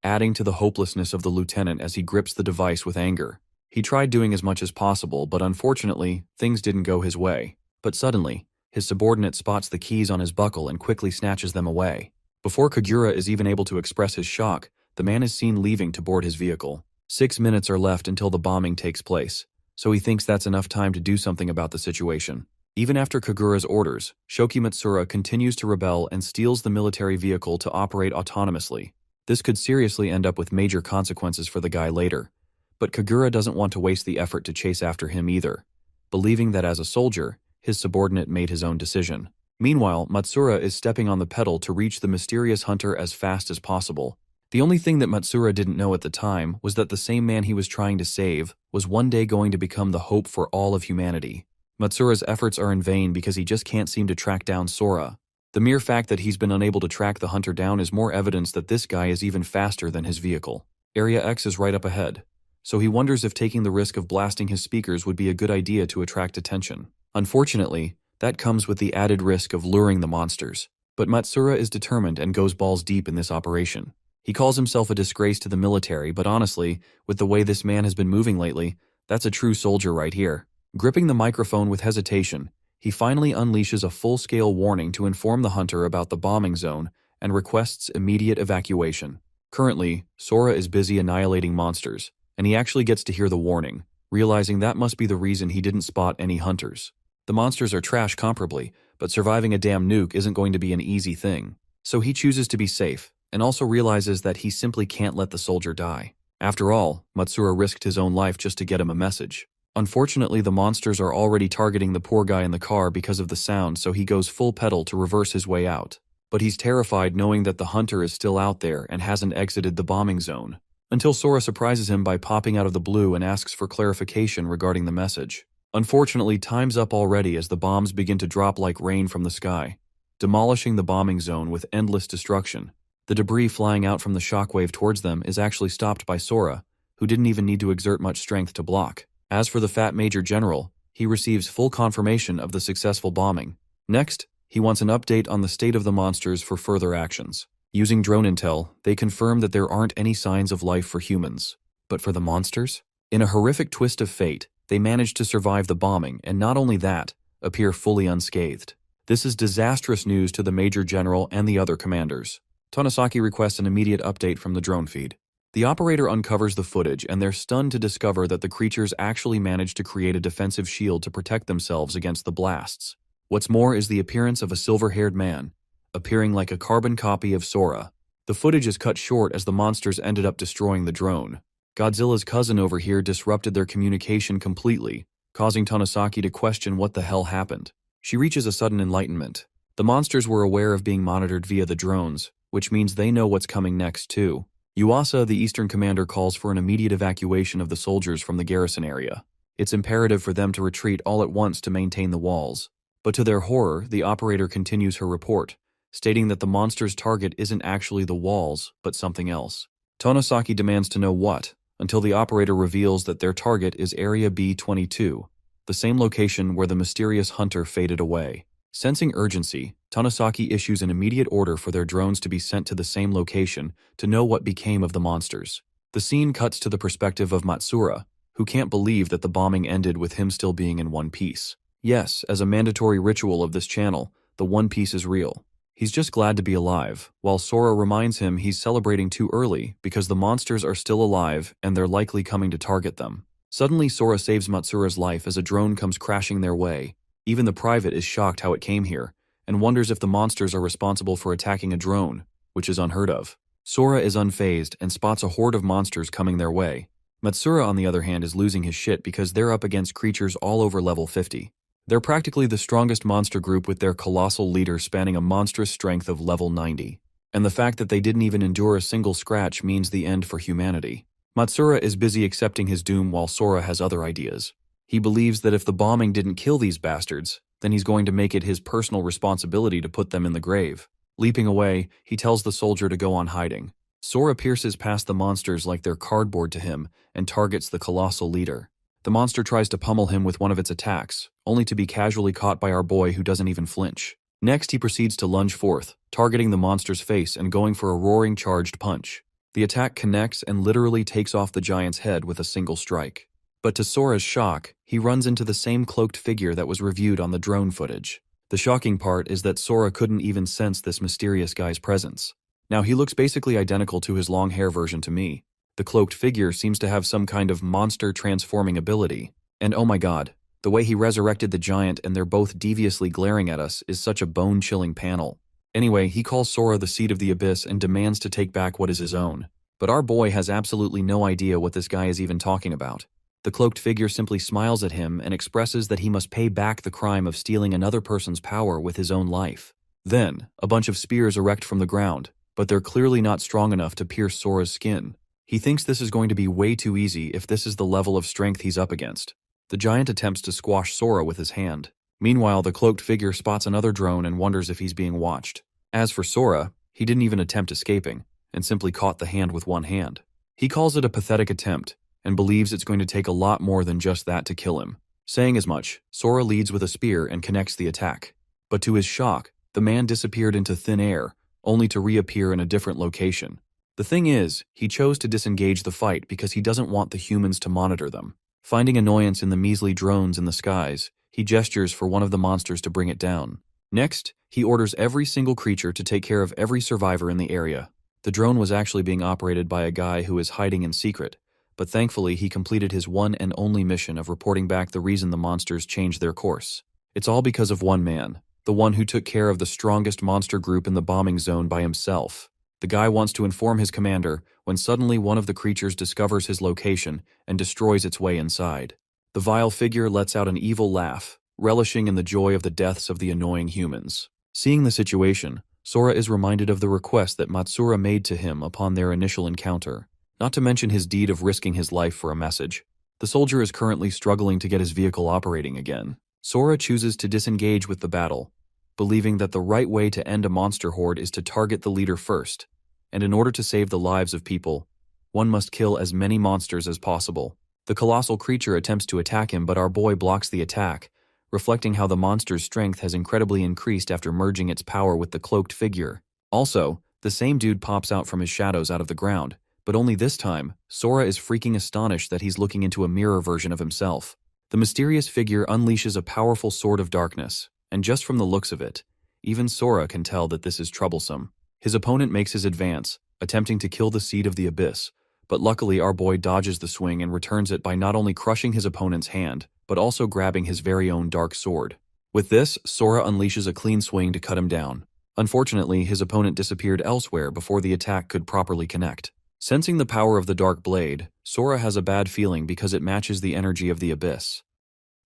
adding to the hopelessness of the lieutenant as he grips the device with anger. He tried doing as much as possible, but unfortunately, things didn't go his way. But suddenly, his subordinate spots the keys on his buckle and quickly snatches them away. Before Kagura is even able to express his shock, the man is seen leaving to board his vehicle. 6 minutes are left until the bombing takes place, so he thinks that's enough time to do something about the situation. Even after Kagura's orders, Shoki Matsura continues to rebel and steals the military vehicle to operate autonomously. This could seriously end up with major consequences for the guy later, but Kagura doesn't want to waste the effort to chase after him either, believing that as a soldier, his subordinate made his own decision. Meanwhile, Matsura is stepping on the pedal to reach the mysterious hunter as fast as possible, The only thing that Matsura didn't know at the time was that the same man he was trying to save was one day going to become the hope for all of humanity. Matsura's efforts are in vain because he just can't seem to track down Sora. The mere fact that he's been unable to track the hunter down is more evidence that this guy is even faster than his vehicle. Area X is right up ahead, so he wonders if taking the risk of blasting his speakers would be a good idea to attract attention. Unfortunately, that comes with the added risk of luring the monsters. But Matsura is determined and goes balls deep in this operation. He calls himself a disgrace to the military, but honestly, with the way this man has been moving lately, that's a true soldier right here. Gripping the microphone with hesitation, he finally unleashes a full-scale warning to inform the hunter about the bombing zone and requests immediate evacuation. Currently, Sora is busy annihilating monsters, and he actually gets to hear the warning, realizing that must be the reason he didn't spot any hunters. The monsters are trash comparably, but surviving a damn nuke isn't going to be an easy thing. So he chooses to be safe, and also realizes that he simply can't let the soldier die. After all, Matsura risked his own life just to get him a message. Unfortunately, the monsters are already targeting the poor guy in the car because of the sound, so he goes full pedal to reverse his way out. But he's terrified knowing that the hunter is still out there and hasn't exited the bombing zone. Until Sora surprises him by popping out of the blue and asks for clarification regarding the message. Unfortunately, time's up already as the bombs begin to drop like rain from the sky, demolishing the bombing zone with endless destruction. The debris flying out from the shockwave towards them is actually stopped by Sora, who didn't even need to exert much strength to block. As for the fat Major General, he receives full confirmation of the successful bombing. Next, he wants an update on the state of the monsters for further actions. Using drone intel, they confirm that there aren't any signs of life for humans. But for the monsters? In a horrific twist of fate, they manage to survive the bombing, and not only that, appear fully unscathed. This is disastrous news to the Major General and the other commanders. Tonosaki requests an immediate update from the drone feed. The operator uncovers the footage, and they're stunned to discover that the creatures actually managed to create a defensive shield to protect themselves against the blasts. What's more is the appearance of a silver-haired man, appearing like a carbon copy of Sora. The footage is cut short as the monsters ended up destroying the drone. Godzilla's cousin over here disrupted their communication completely, causing Tonosaki to question what the hell happened. She reaches a sudden enlightenment. The monsters were aware of being monitored via the drones, which means they know what's coming next too. Yuasa, the Eastern commander, calls for an immediate evacuation of the soldiers from the garrison area. It's imperative for them to retreat all at once to maintain the walls. But to their horror, the operator continues her report, stating that the monster's target isn't actually the walls, but something else. Tonosaki demands to know what, until the operator reveals that their target is Area B-22, the same location where the mysterious hunter faded away. Sensing urgency, Tonosaki issues an immediate order for their drones to be sent to the same location to know what became of the monsters. The scene cuts to the perspective of Matsura, who can't believe that the bombing ended with him still being in one piece. Yes, as a mandatory ritual of this channel, the One Piece is real. He's just glad to be alive, while Sora reminds him he's celebrating too early because the monsters are still alive and they're likely coming to target them. Suddenly, Sora saves Matsura's life as a drone comes crashing their way. Even the private is shocked how it came here, and wonders if the monsters are responsible for attacking a drone, which is unheard of. Sora is unfazed and spots a horde of monsters coming their way. Matsura, on the other hand, is losing his shit because they're up against creatures all over level 50. They're practically the strongest monster group with their colossal leader spanning a monstrous strength of level 90. And the fact that they didn't even endure a single scratch means the end for humanity. Matsura is busy accepting his doom while Sora has other ideas. He believes that if the bombing didn't kill these bastards, then he's going to make it his personal responsibility to put them in the grave. Leaping away, he tells the soldier to go on hiding. Sora pierces past the monsters like they're cardboard to him and targets the colossal leader. The monster tries to pummel him with one of its attacks, only to be casually caught by our boy who doesn't even flinch. Next, he proceeds to lunge forth, targeting the monster's face and going for a roaring charged punch. The attack connects and literally takes off the giant's head with a single strike. But to Sora's shock, he runs into the same cloaked figure that was reviewed on the drone footage. The shocking part is that Sora couldn't even sense this mysterious guy's presence. Now, he looks basically identical to his long hair version to me. The cloaked figure seems to have some kind of monster transforming ability. And oh my god, the way he resurrected the giant and they're both deviously glaring at us is such a bone-chilling panel. Anyway, he calls Sora the Seed of the Abyss and demands to take back what is his own. But our boy has absolutely no idea what this guy is even talking about. The cloaked figure simply smiles at him and expresses that he must pay back the crime of stealing another person's power with his own life. Then, a bunch of spears erect from the ground, but they're clearly not strong enough to pierce Sora's skin. He thinks this is going to be way too easy if this is the level of strength he's up against. The giant attempts to squash Sora with his hand. Meanwhile, the cloaked figure spots another drone and wonders if he's being watched. As for Sora, he didn't even attempt escaping, and simply caught the hand with one hand. He calls it a pathetic attempt, and believes it's going to take a lot more than just that to kill him. Saying as much, Sora leads with a spear and connects the attack. But to his shock, the man disappeared into thin air, only to reappear in a different location. The thing is, he chose to disengage the fight because he doesn't want the humans to monitor them. Finding annoyance in the measly drones in the skies, he gestures for one of the monsters to bring it down. Next, he orders every single creature to take care of every survivor in the area. The drone was actually being operated by a guy who is hiding in secret, but thankfully he completed his one and only mission of reporting back the reason the monsters changed their course. It's all because of one man, the one who took care of the strongest monster group in the bombing zone by himself. The guy wants to inform his commander when suddenly one of the creatures discovers his location and destroys its way inside. The vile figure lets out an evil laugh, relishing in the joy of the deaths of the annoying humans. Seeing the situation, Sora is reminded of the request that Matsura made to him upon their initial encounter, not to mention his deed of risking his life for a message. The soldier is currently struggling to get his vehicle operating again. Sora chooses to disengage with the battle, believing that the right way to end a monster horde is to target the leader first, and in order to save the lives of people, one must kill as many monsters as possible. The colossal creature attempts to attack him, but our boy blocks the attack, reflecting how the monster's strength has incredibly increased after merging its power with the cloaked figure. Also, the same dude pops out from his shadows out of the ground, but only this time, Sora is freaking astonished that he's looking into a mirror version of himself. The mysterious figure unleashes a powerful sword of darkness, and just from the looks of it, even Sora can tell that this is troublesome. His opponent makes his advance, attempting to kill the seed of the abyss, but luckily our boy dodges the swing and returns it by not only crushing his opponent's hand, but also grabbing his very own dark sword. With this, Sora unleashes a clean swing to cut him down. Unfortunately, his opponent disappeared elsewhere before the attack could properly connect. Sensing the power of the dark blade, Sora has a bad feeling because it matches the energy of the abyss.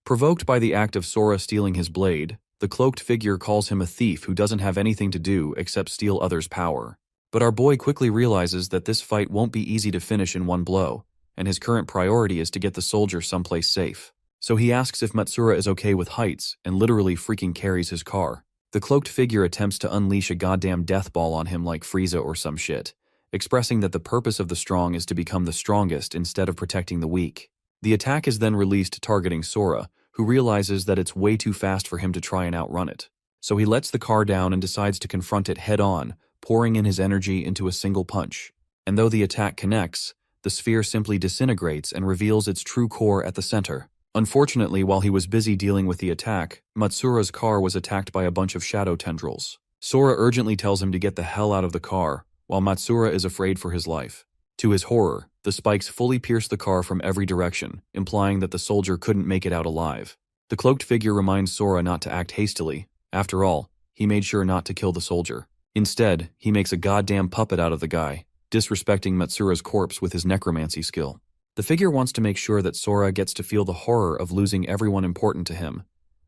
Provoked by the act of Sora stealing his blade, the cloaked figure calls him a thief who doesn't have anything to do except steal others' power. But our boy quickly realizes that this fight won't be easy to finish in one blow, and his current priority is to get the soldier someplace safe. So he asks if Matsura is okay with heights and literally freaking carries his car. The cloaked figure attempts to unleash a goddamn death ball on him like Frieza or some shit, expressing that the purpose of the strong is to become the strongest instead of protecting the weak. The attack is then released targeting Sora, who realizes that it's way too fast for him to try and outrun it. So he lets the car down and decides to confront it head-on, pouring in his energy into a single punch. And though the attack connects, the sphere simply disintegrates and reveals its true core at the center. Unfortunately, while he was busy dealing with the attack, Matsura's car was attacked by a bunch of shadow tendrils. Sora urgently tells him to get the hell out of the car, while Matsura is afraid for his life. To his horror, the spikes fully pierce the car from every direction, implying that the soldier couldn't make it out alive. The cloaked figure reminds Sora not to act hastily. After all, he made sure not to kill the soldier. Instead, he makes a goddamn puppet out of the guy, disrespecting Matsura's corpse with his necromancy skill. The figure wants to make sure that Sora gets to feel the horror of losing everyone important to him,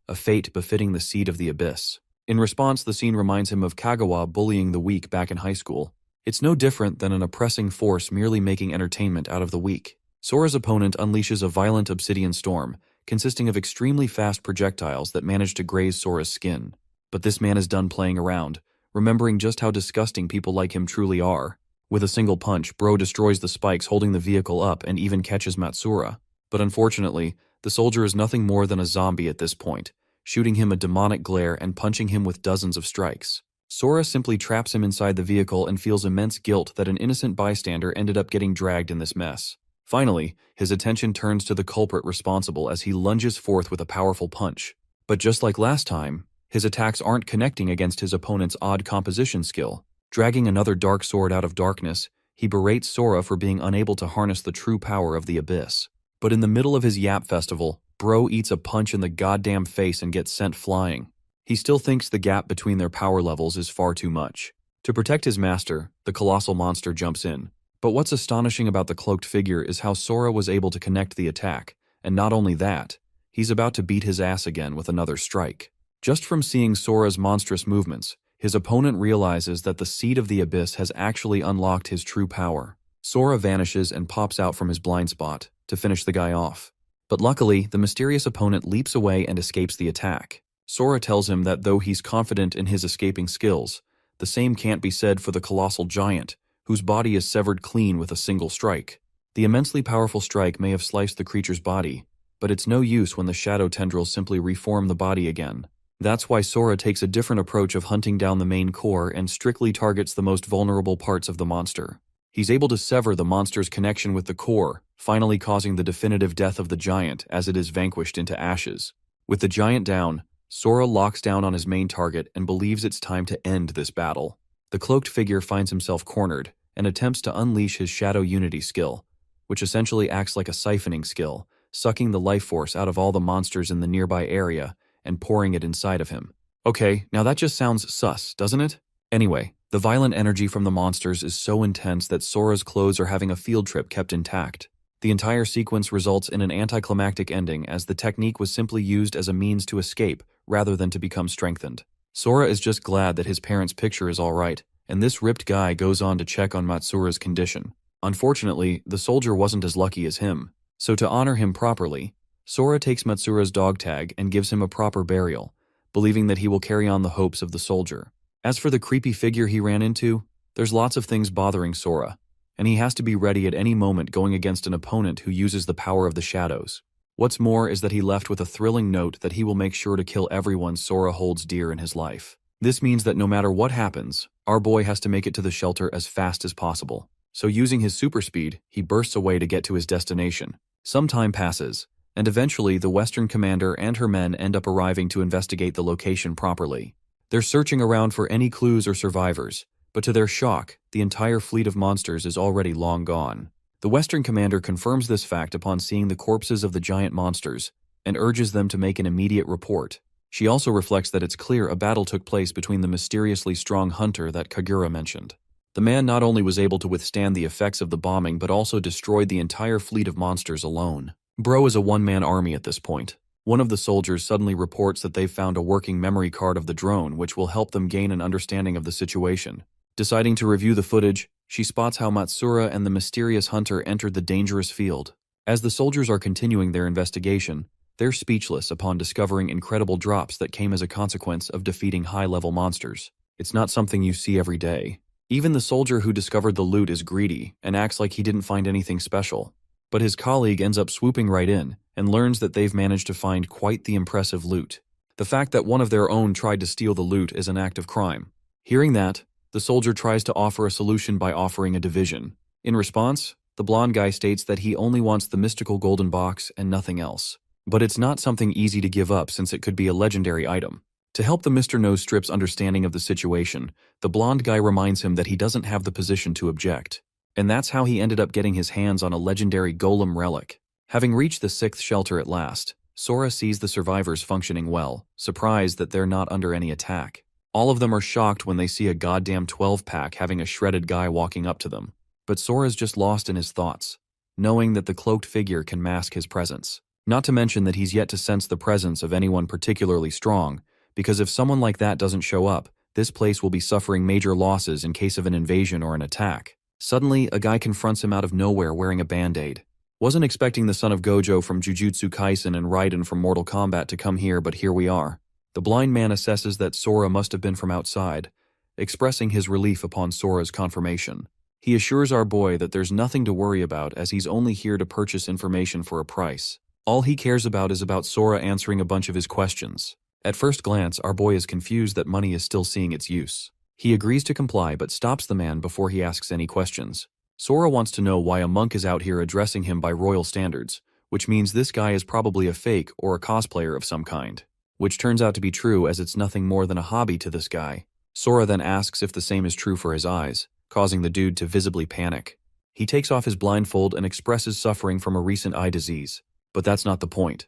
a fate befitting the seed of the abyss. In response, the scene reminds him of Kagawa bullying the weak back in high school. It's no different than an oppressing force merely making entertainment out of the weak. Sora's opponent unleashes a violent obsidian storm, consisting of extremely fast projectiles that manage to graze Sora's skin. But this man is done playing around, remembering just how disgusting people like him truly are. With a single punch, Bro destroys the spikes holding the vehicle up and even catches Matsura. But unfortunately, the soldier is nothing more than a zombie at this point, shooting him a demonic glare and punching him with dozens of strikes. Sora simply traps him inside the vehicle and feels immense guilt that an innocent bystander ended up getting dragged in this mess. Finally, his attention turns to the culprit responsible as he lunges forth with a powerful punch. But just like last time, his attacks aren't connecting against his opponent's odd composition skill. Dragging another dark sword out of darkness, he berates Sora for being unable to harness the true power of the abyss. But in the middle of his Yap festival, Bro eats a punch in the goddamn face and gets sent flying. He still thinks the gap between their power levels is far too much. To protect his master, the colossal monster jumps in. But what's astonishing about the cloaked figure is how Sora was able to connect the attack, and not only that, he's about to beat his ass again with another strike. Just from seeing Sora's monstrous movements, His opponent realizes that the Seed of the Abyss has actually unlocked his true power. Sora vanishes and pops out from his blind spot to finish the guy off. But luckily, the mysterious opponent leaps away and escapes the attack. Sora tells him that though he's confident in his escaping skills, the same can't be said for the colossal giant, whose body is severed clean with a single strike. The immensely powerful strike may have sliced the creature's body, but it's no use when the shadow tendrils simply reform the body again. That's why Sora takes a different approach of hunting down the main core and strictly targets the most vulnerable parts of the monster. He's able to sever the monster's connection with the core, finally causing the definitive death of the giant as it is vanquished into ashes. With the giant down, Sora locks down on his main target and believes it's time to end this battle. The cloaked figure finds himself cornered and attempts to unleash his Shadow Unity skill, which essentially acts like a siphoning skill, sucking the life force out of all the monsters in the nearby area and pouring it inside of him. Okay, now that just sounds sus, doesn't it? Anyway, the violent energy from the monsters is so intense that Sora's clothes are having a field trip kept intact. The entire sequence results in an anticlimactic ending as the technique was simply used as a means to escape rather than to become strengthened. Sora is just glad that his parents' picture is alright, and this ripped guy goes on to check on Matsura's condition. Unfortunately, the soldier wasn't as lucky as him, so to honor him properly, Sora takes Matsura's dog tag and gives him a proper burial, believing that he will carry on the hopes of the soldier. As for the creepy figure he ran into, there's lots of things bothering Sora, and he has to be ready at any moment going against an opponent who uses the power of the shadows. What's more is that he left with a thrilling note that he will make sure to kill everyone Sora holds dear in his life. This means that no matter what happens, our boy has to make it to the shelter as fast as possible. So using his super speed, he bursts away to get to his destination. Some time passes, and eventually the Western commander and her men end up arriving to investigate the location properly. They're searching around for any clues or survivors, but to their shock, the entire fleet of monsters is already long gone. The Western commander confirms this fact upon seeing the corpses of the giant monsters and urges them to make an immediate report. She also reflects that it's clear a battle took place between the mysteriously strong hunter that Kagura mentioned. The man not only was able to withstand the effects of the bombing but also destroyed the entire fleet of monsters alone. Bro is a one-man army at this point. One of the soldiers suddenly reports that they've found a working memory card of the drone which will help them gain an understanding of the situation. Deciding to review the footage, she spots how Matsura and the mysterious hunter entered the dangerous field. As the soldiers are continuing their investigation, they're speechless upon discovering incredible drops that came as a consequence of defeating high-level monsters. It's not something you see every day. Even the soldier who discovered the loot is greedy and acts like he didn't find anything special. But his colleague ends up swooping right in and learns that they've managed to find quite the impressive loot. The fact that one of their own tried to steal the loot is an act of crime. Hearing that, the soldier tries to offer a solution by offering a division. In response, the blonde guy states that he only wants the mystical golden box and nothing else. But it's not something easy to give up since it could be a legendary item. To help the Mr. Nose Strip's understanding of the situation, the blonde guy reminds him that he doesn't have the position to object. And that's how he ended up getting his hands on a legendary golem relic. Having reached the 6th shelter at last, Sora sees the survivors functioning well, surprised that they're not under any attack. All of them are shocked when they see a goddamn 12-pack having a shredded guy walking up to them. But Sora's just lost in his thoughts, knowing that the cloaked figure can mask his presence. Not to mention that he's yet to sense the presence of anyone particularly strong, because if someone like that doesn't show up, this place will be suffering major losses in case of an invasion or an attack. Suddenly, a guy confronts him out of nowhere wearing a band-aid. Wasn't expecting the son of Gojo from Jujutsu Kaisen and Raiden from Mortal Kombat to come here, but here we are. The blind man assesses that Sora must have been from outside, expressing his relief upon Sora's confirmation. He assures our boy that there's nothing to worry about as he's only here to purchase information for a price. All he cares about is about Sora answering a bunch of his questions. At first glance, our boy is confused that money is still seeing its use. He agrees to comply but stops the man before he asks any questions. Sora wants to know why a monk is out here addressing him by royal standards, which means this guy is probably a fake or a cosplayer of some kind. Which turns out to be true as it's nothing more than a hobby to this guy. Sora then asks if the same is true for his eyes, causing the dude to visibly panic. He takes off his blindfold and expresses suffering from a recent eye disease. But that's not the point.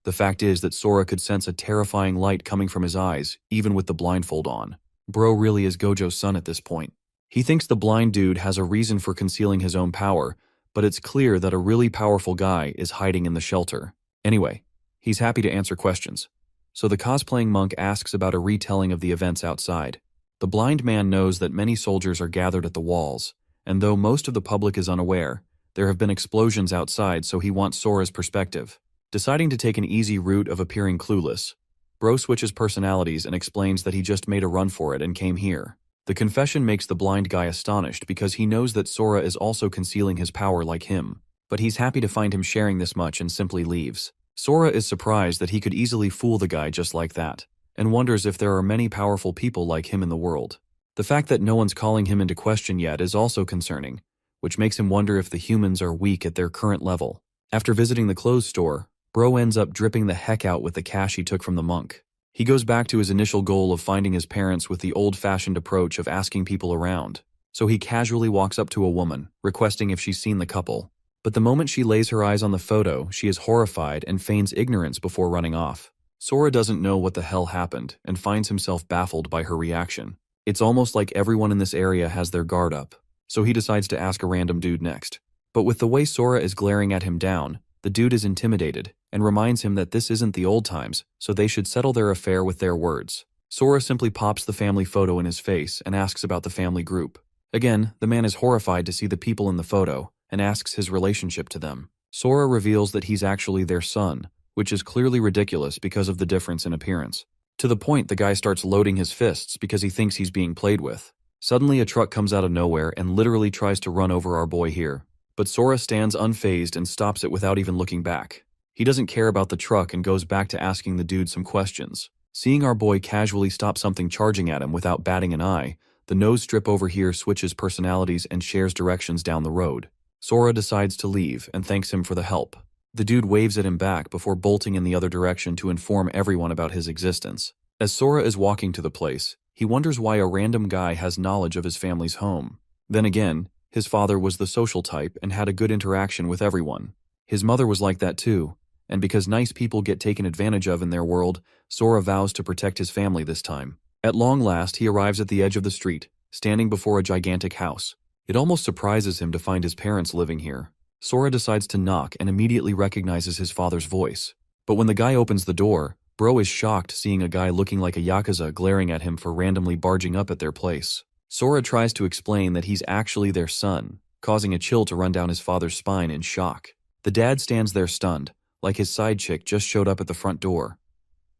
The fact is that Sora could sense a terrifying light coming from his eyes, even with the blindfold on. Bro really is Gojo's son at this point. He thinks the blind dude has a reason for concealing his own power, but it's clear that a really powerful guy is hiding in the shelter. Anyway, he's happy to answer questions. So the cosplaying monk asks about a retelling of the events outside. The blind man knows that many soldiers are gathered at the walls, and though most of the public is unaware, there have been explosions outside, so he wants Sora's perspective. Deciding to take an easy route of appearing clueless, Bro switches personalities and explains that he just made a run for it and came here. The confession makes the blind guy astonished because he knows that Sora is also concealing his power like him, but he's happy to find him sharing this much and simply leaves. Sora is surprised that he could easily fool the guy just like that, and wonders if there are many powerful people like him in the world. The fact that no one's calling him into question yet is also concerning, which makes him wonder if the humans are weak at their current level. After visiting the clothes store, Bro ends up dripping the heck out with the cash he took from the monk. He goes back to his initial goal of finding his parents with the old-fashioned approach of asking people around, so he casually walks up to a woman, requesting if she's seen the couple. But the moment she lays her eyes on the photo, she is horrified and feigns ignorance before running off. Sora doesn't know what the hell happened and finds himself baffled by her reaction. It's almost like everyone in this area has their guard up, so he decides to ask a random dude next. But with the way Sora is glaring at him down, the dude is intimidated and reminds him that this isn't the old times, so they should settle their affair with their words. Sora simply pops the family photo in his face and asks about the family group. Again, the man is horrified to see the people in the photo and asks his relationship to them. Sora reveals that he's actually their son, which is clearly ridiculous because of the difference in appearance. To the point the guy starts loading his fists because he thinks he's being played with. Suddenly a truck comes out of nowhere and literally tries to run over our boy here. But Sora stands unfazed and stops it without even looking back. He doesn't care about the truck and goes back to asking the dude some questions. Seeing our boy casually stop something charging at him without batting an eye, the nose strip over here switches personalities and shares directions down the road. Sora decides to leave and thanks him for the help. The dude waves at him back before bolting in the other direction to inform everyone about his existence. As Sora is walking to the place, he wonders why a random guy has knowledge of his family's home. Then again, his father was the social type and had a good interaction with everyone. His mother was like that too, and because nice people get taken advantage of in their world, Sora vows to protect his family this time. At long last, he arrives at the edge of the street, standing before a gigantic house. It almost surprises him to find his parents living here. Sora decides to knock and immediately recognizes his father's voice. But when the guy opens the door, Bro is shocked seeing a guy looking like a yakuza glaring at him for randomly barging up at their place. Sora tries to explain that he's actually their son, causing a chill to run down his father's spine in shock. The dad stands there stunned, like his side chick just showed up at the front door.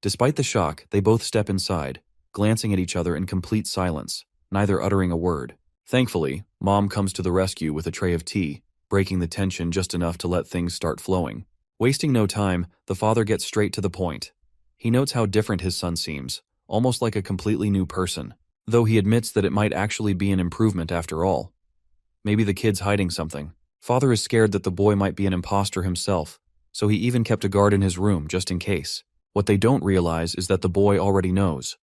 Despite the shock, they both step inside, glancing at each other in complete silence, neither uttering a word. Thankfully, Mom comes to the rescue with a tray of tea, breaking the tension just enough to let things start flowing. Wasting no time, the father gets straight to the point. He notes how different his son seems, almost like a completely new person, though he admits that it might actually be an improvement after all. Maybe the kid's hiding something. Father is scared that the boy might be an imposter himself, so he even kept a guard in his room just in case. What they don't realize is that the boy already knows.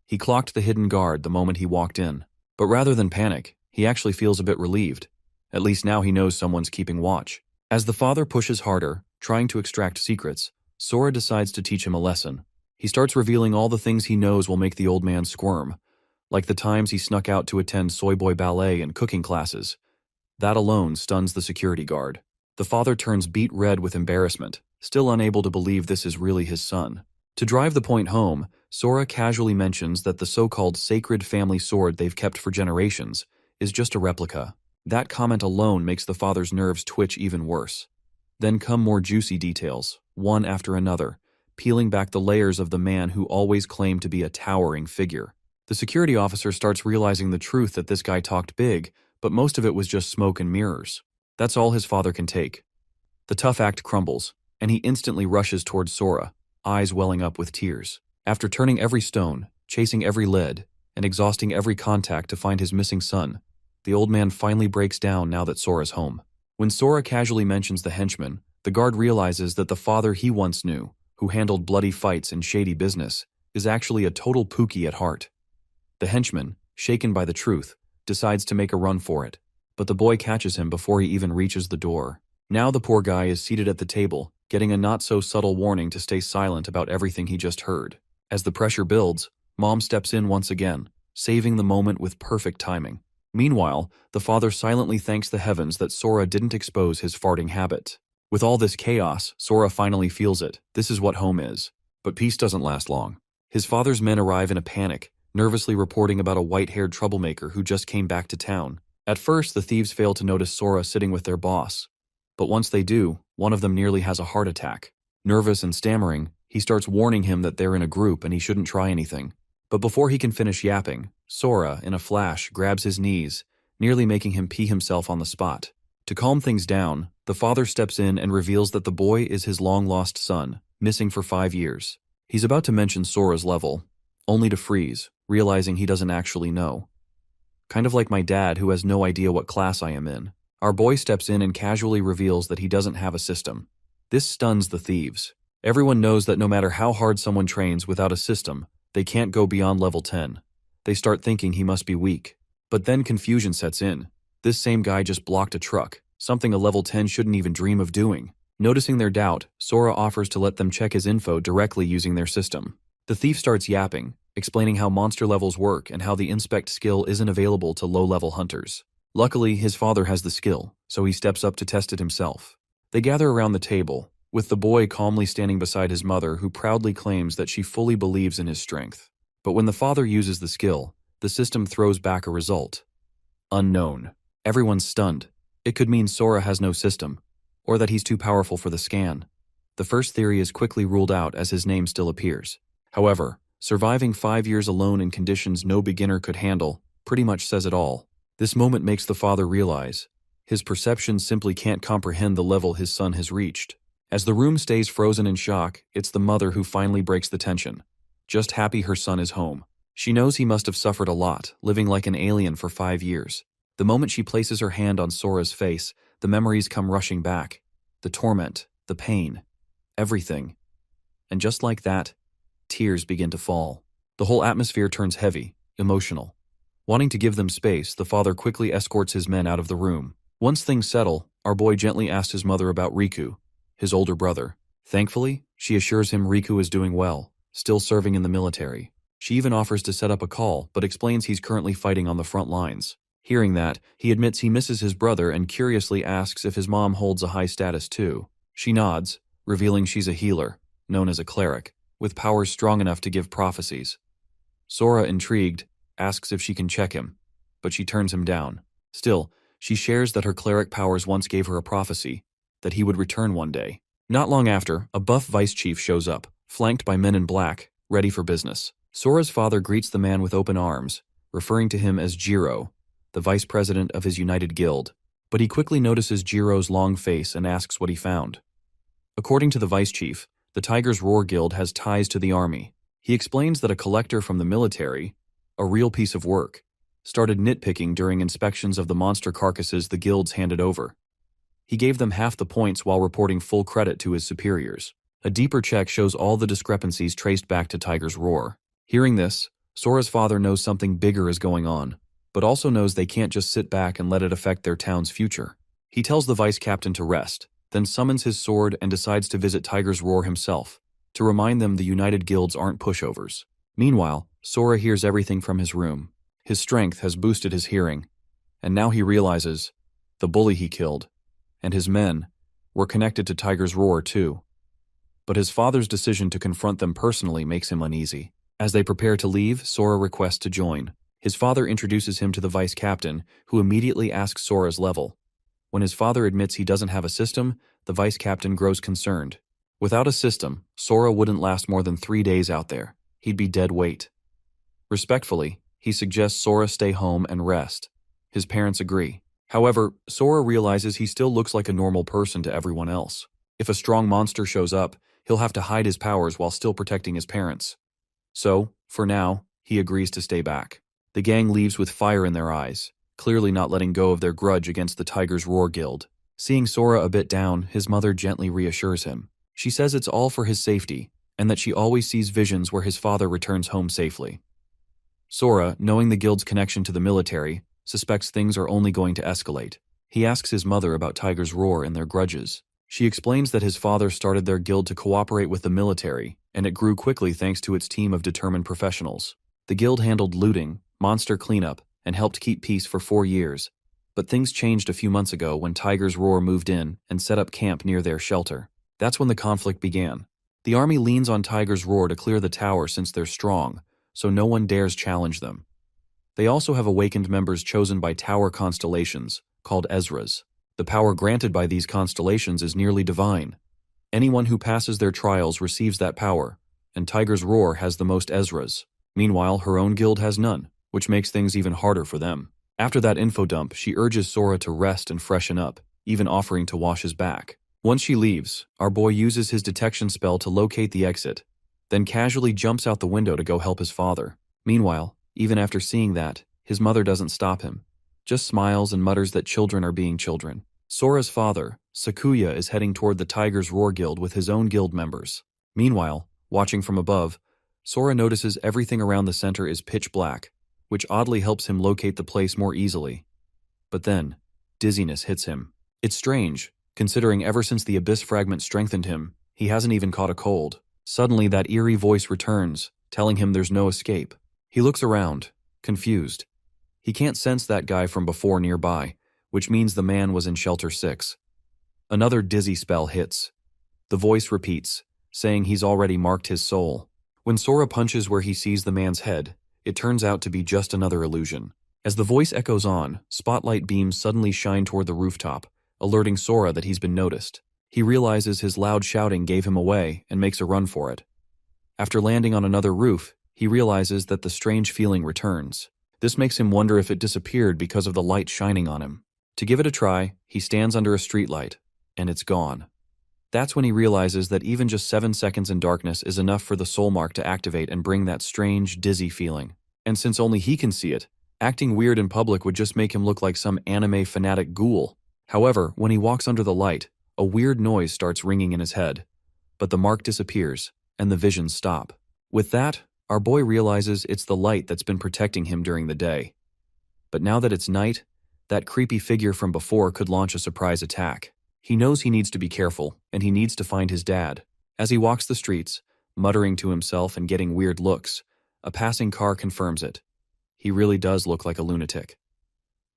He clocked the hidden guard the moment he walked in, but rather than panic, he actually feels a bit relieved. At least now he knows someone's keeping watch. As the father pushes harder, trying to extract secrets, Sora decides to teach him a lesson. He starts revealing all the things he knows will make the old man squirm, like the times he snuck out to attend soy boy ballet and cooking classes. That alone stuns the security guard. The father turns beet red with embarrassment, still unable to believe this is really his son. To drive the point home, Sora casually mentions that the so-called sacred family sword they've kept for generations is just a replica. That comment alone makes the father's nerves twitch even worse. Then come more juicy details, one after another, peeling back the layers of the man who always claimed to be a towering figure. The security officer starts realizing the truth that this guy talked big, but most of it was just smoke and mirrors. That's all his father can take. The tough act crumbles, and he instantly rushes towards Sora, eyes welling up with tears. After turning every stone, chasing every lead, and exhausting every contact to find his missing son, the old man finally breaks down now that Sora's home. When Sora casually mentions the henchman, the guard realizes that the father he once knew, who handled bloody fights and shady business, is actually a total pookie at heart. The henchman, shaken by the truth, decides to make a run for it, but the boy catches him before he even reaches the door. Now the poor guy is seated at the table, getting a not-so-subtle warning to stay silent about everything he just heard. As the pressure builds, Mom steps in once again, saving the moment with perfect timing. Meanwhile, the father silently thanks the heavens that Sora didn't expose his farting habit. With all this chaos, Sora finally feels it. This is what home is. But peace doesn't last long. His father's men arrive in a panic, nervously reporting about a white-haired troublemaker who just came back to town. At first, the thieves fail to notice Sora sitting with their boss. But once they do, one of them nearly has a heart attack. Nervous and stammering, he starts warning him that they're in a group and he shouldn't try anything. But before he can finish yapping, Sora, in a flash, grabs his knees, nearly making him pee himself on the spot. To calm things down, the father steps in and reveals that the boy is his long-lost son, missing for 5 years. He's about to mention Sora's level, only to freeze, realizing he doesn't actually know. Kind of like my dad who has no idea what class I am in. Our boy steps in and casually reveals that he doesn't have a system. This stuns the thieves. Everyone knows that no matter how hard someone trains without a system, they can't go beyond level 10. They start thinking he must be weak. But then confusion sets in. This same guy just blocked a truck, something a level 10 shouldn't even dream of doing. Noticing their doubt, Sora offers to let them check his info directly using their system. The thief starts yapping, explaining how monster levels work and how the inspect skill isn't available to low-level hunters. Luckily, his father has the skill, so he steps up to test it himself. They gather around the table, with the boy calmly standing beside his mother who proudly claims that she fully believes in his strength. But when the father uses the skill, the system throws back a result. Unknown. Everyone's stunned. It could mean Sora has no system, or that he's too powerful for the scan. The first theory is quickly ruled out as his name still appears. However, surviving 5 years alone in conditions no beginner could handle pretty much says it all. This moment makes the father realize his perception simply can't comprehend the level his son has reached. As the room stays frozen in shock, it's the mother who finally breaks the tension. Just happy her son is home. She knows he must have suffered a lot, living like an alien for 5 years. The moment she places her hand on Sora's face, the memories come rushing back. The torment, the pain, everything. And just like that, tears begin to fall. The whole atmosphere turns heavy, emotional. Wanting to give them space, the father quickly escorts his men out of the room. Once things settle, our boy gently asks his mother about Riku, his older brother. Thankfully, she assures him Riku is doing well, still serving in the military. She even offers to set up a call, but explains he's currently fighting on the front lines. Hearing that, he admits he misses his brother and curiously asks if his mom holds a high status too. She nods, revealing she's a healer, known as a cleric, with powers strong enough to give prophecies. Sora, intrigued, asks if she can check him, but she turns him down. Still, she shares that her cleric powers once gave her a prophecy, that he would return one day. Not long after, a buff vice chief shows up, flanked by men in black, ready for business. Sora's father greets the man with open arms, referring to him as Jiro, the vice president of his United Guild, but he quickly notices Jiro's long face and asks what he found. According to the vice chief, the Tiger's Roar Guild has ties to the army. He explains that a collector from the military, a real piece of work, started nitpicking during inspections of the monster carcasses the guilds handed over. He gave them half the points while reporting full credit to his superiors. A deeper check shows all the discrepancies traced back to Tiger's Roar. Hearing this, Sora's father knows something bigger is going on, but also knows they can't just sit back and let it affect their town's future. He tells the vice captain to rest, then summons his sword and decides to visit Tiger's Roar himself, to remind them the United Guilds aren't pushovers. Meanwhile, Sora hears everything from his room. His strength has boosted his hearing, and now he realizes the bully he killed, and his men, were connected to Tiger's Roar too. But his father's decision to confront them personally makes him uneasy. As they prepare to leave, Sora requests to join. His father introduces him to the vice captain, who immediately asks Sora's level. When his father admits he doesn't have a system, the vice captain grows concerned. Without a system, Sora wouldn't last more than 3 days out there. He'd be dead weight. Respectfully, he suggests Sora stay home and rest. His parents agree. However, Sora realizes he still looks like a normal person to everyone else. If a strong monster shows up, he'll have to hide his powers while still protecting his parents. So, for now, he agrees to stay back. The gang leaves with fire in their eyes, clearly not letting go of their grudge against the Tiger's Roar Guild. Seeing Sora a bit down, his mother gently reassures him. She says it's all for his safety, and that she always sees visions where his father returns home safely. Sora, knowing the guild's connection to the military, suspects things are only going to escalate. He asks his mother about Tiger's Roar and their grudges. She explains that his father started their guild to cooperate with the military, and it grew quickly thanks to its team of determined professionals. The guild handled looting, monster cleanup, and helped keep peace for 4 years. But things changed a few months ago when Tiger's Roar moved in and set up camp near their shelter. That's when the conflict began. The army leans on Tiger's Roar to clear the tower since they're strong, so no one dares challenge them. They also have awakened members chosen by tower constellations, called Ezras. The power granted by these constellations is nearly divine. Anyone who passes their trials receives that power, and Tiger's Roar has the most Ezras. Meanwhile, her own guild has none, which makes things even harder for them. After that info dump, she urges Sora to rest and freshen up, even offering to wash his back. Once she leaves, our boy uses his detection spell to locate the exit, then casually jumps out the window to go help his father. Meanwhile, even after seeing that, his mother doesn't stop him, just smiles and mutters that children are being children. Sora's father, Sakuya, is heading toward the Tiger's Roar Guild with his own guild members. Meanwhile, watching from above, Sora notices everything around the center is pitch black, which oddly helps him locate the place more easily. But then, dizziness hits him. It's strange, considering ever since the Abyss Fragment strengthened him, he hasn't even caught a cold. Suddenly that eerie voice returns, telling him there's no escape. He looks around, confused. He can't sense that guy from before nearby, which means the man was in Shelter 6. Another dizzy spell hits. The voice repeats, saying he's already marked his soul. When Sora punches where he sees the man's head, it turns out to be just another illusion. As the voice echoes on, spotlight beams suddenly shine toward the rooftop, alerting Sora that he's been noticed. He realizes his loud shouting gave him away and makes a run for it. After landing on another roof, he realizes that the strange feeling returns. This makes him wonder if it disappeared because of the light shining on him. To give it a try, he stands under a streetlight, and it's gone. That's when he realizes that even just 7 seconds in darkness is enough for the soul mark to activate and bring that strange, dizzy feeling. And since only he can see it, acting weird in public would just make him look like some anime fanatic ghoul. However, when he walks under the light, a weird noise starts ringing in his head. But the mark disappears, and the visions stop. With that, our boy realizes it's the light that's been protecting him during the day. But now that it's night, that creepy figure from before could launch a surprise attack. He knows he needs to be careful, and he needs to find his dad. As he walks the streets, muttering to himself and getting weird looks, a passing car confirms it. He really does look like a lunatic.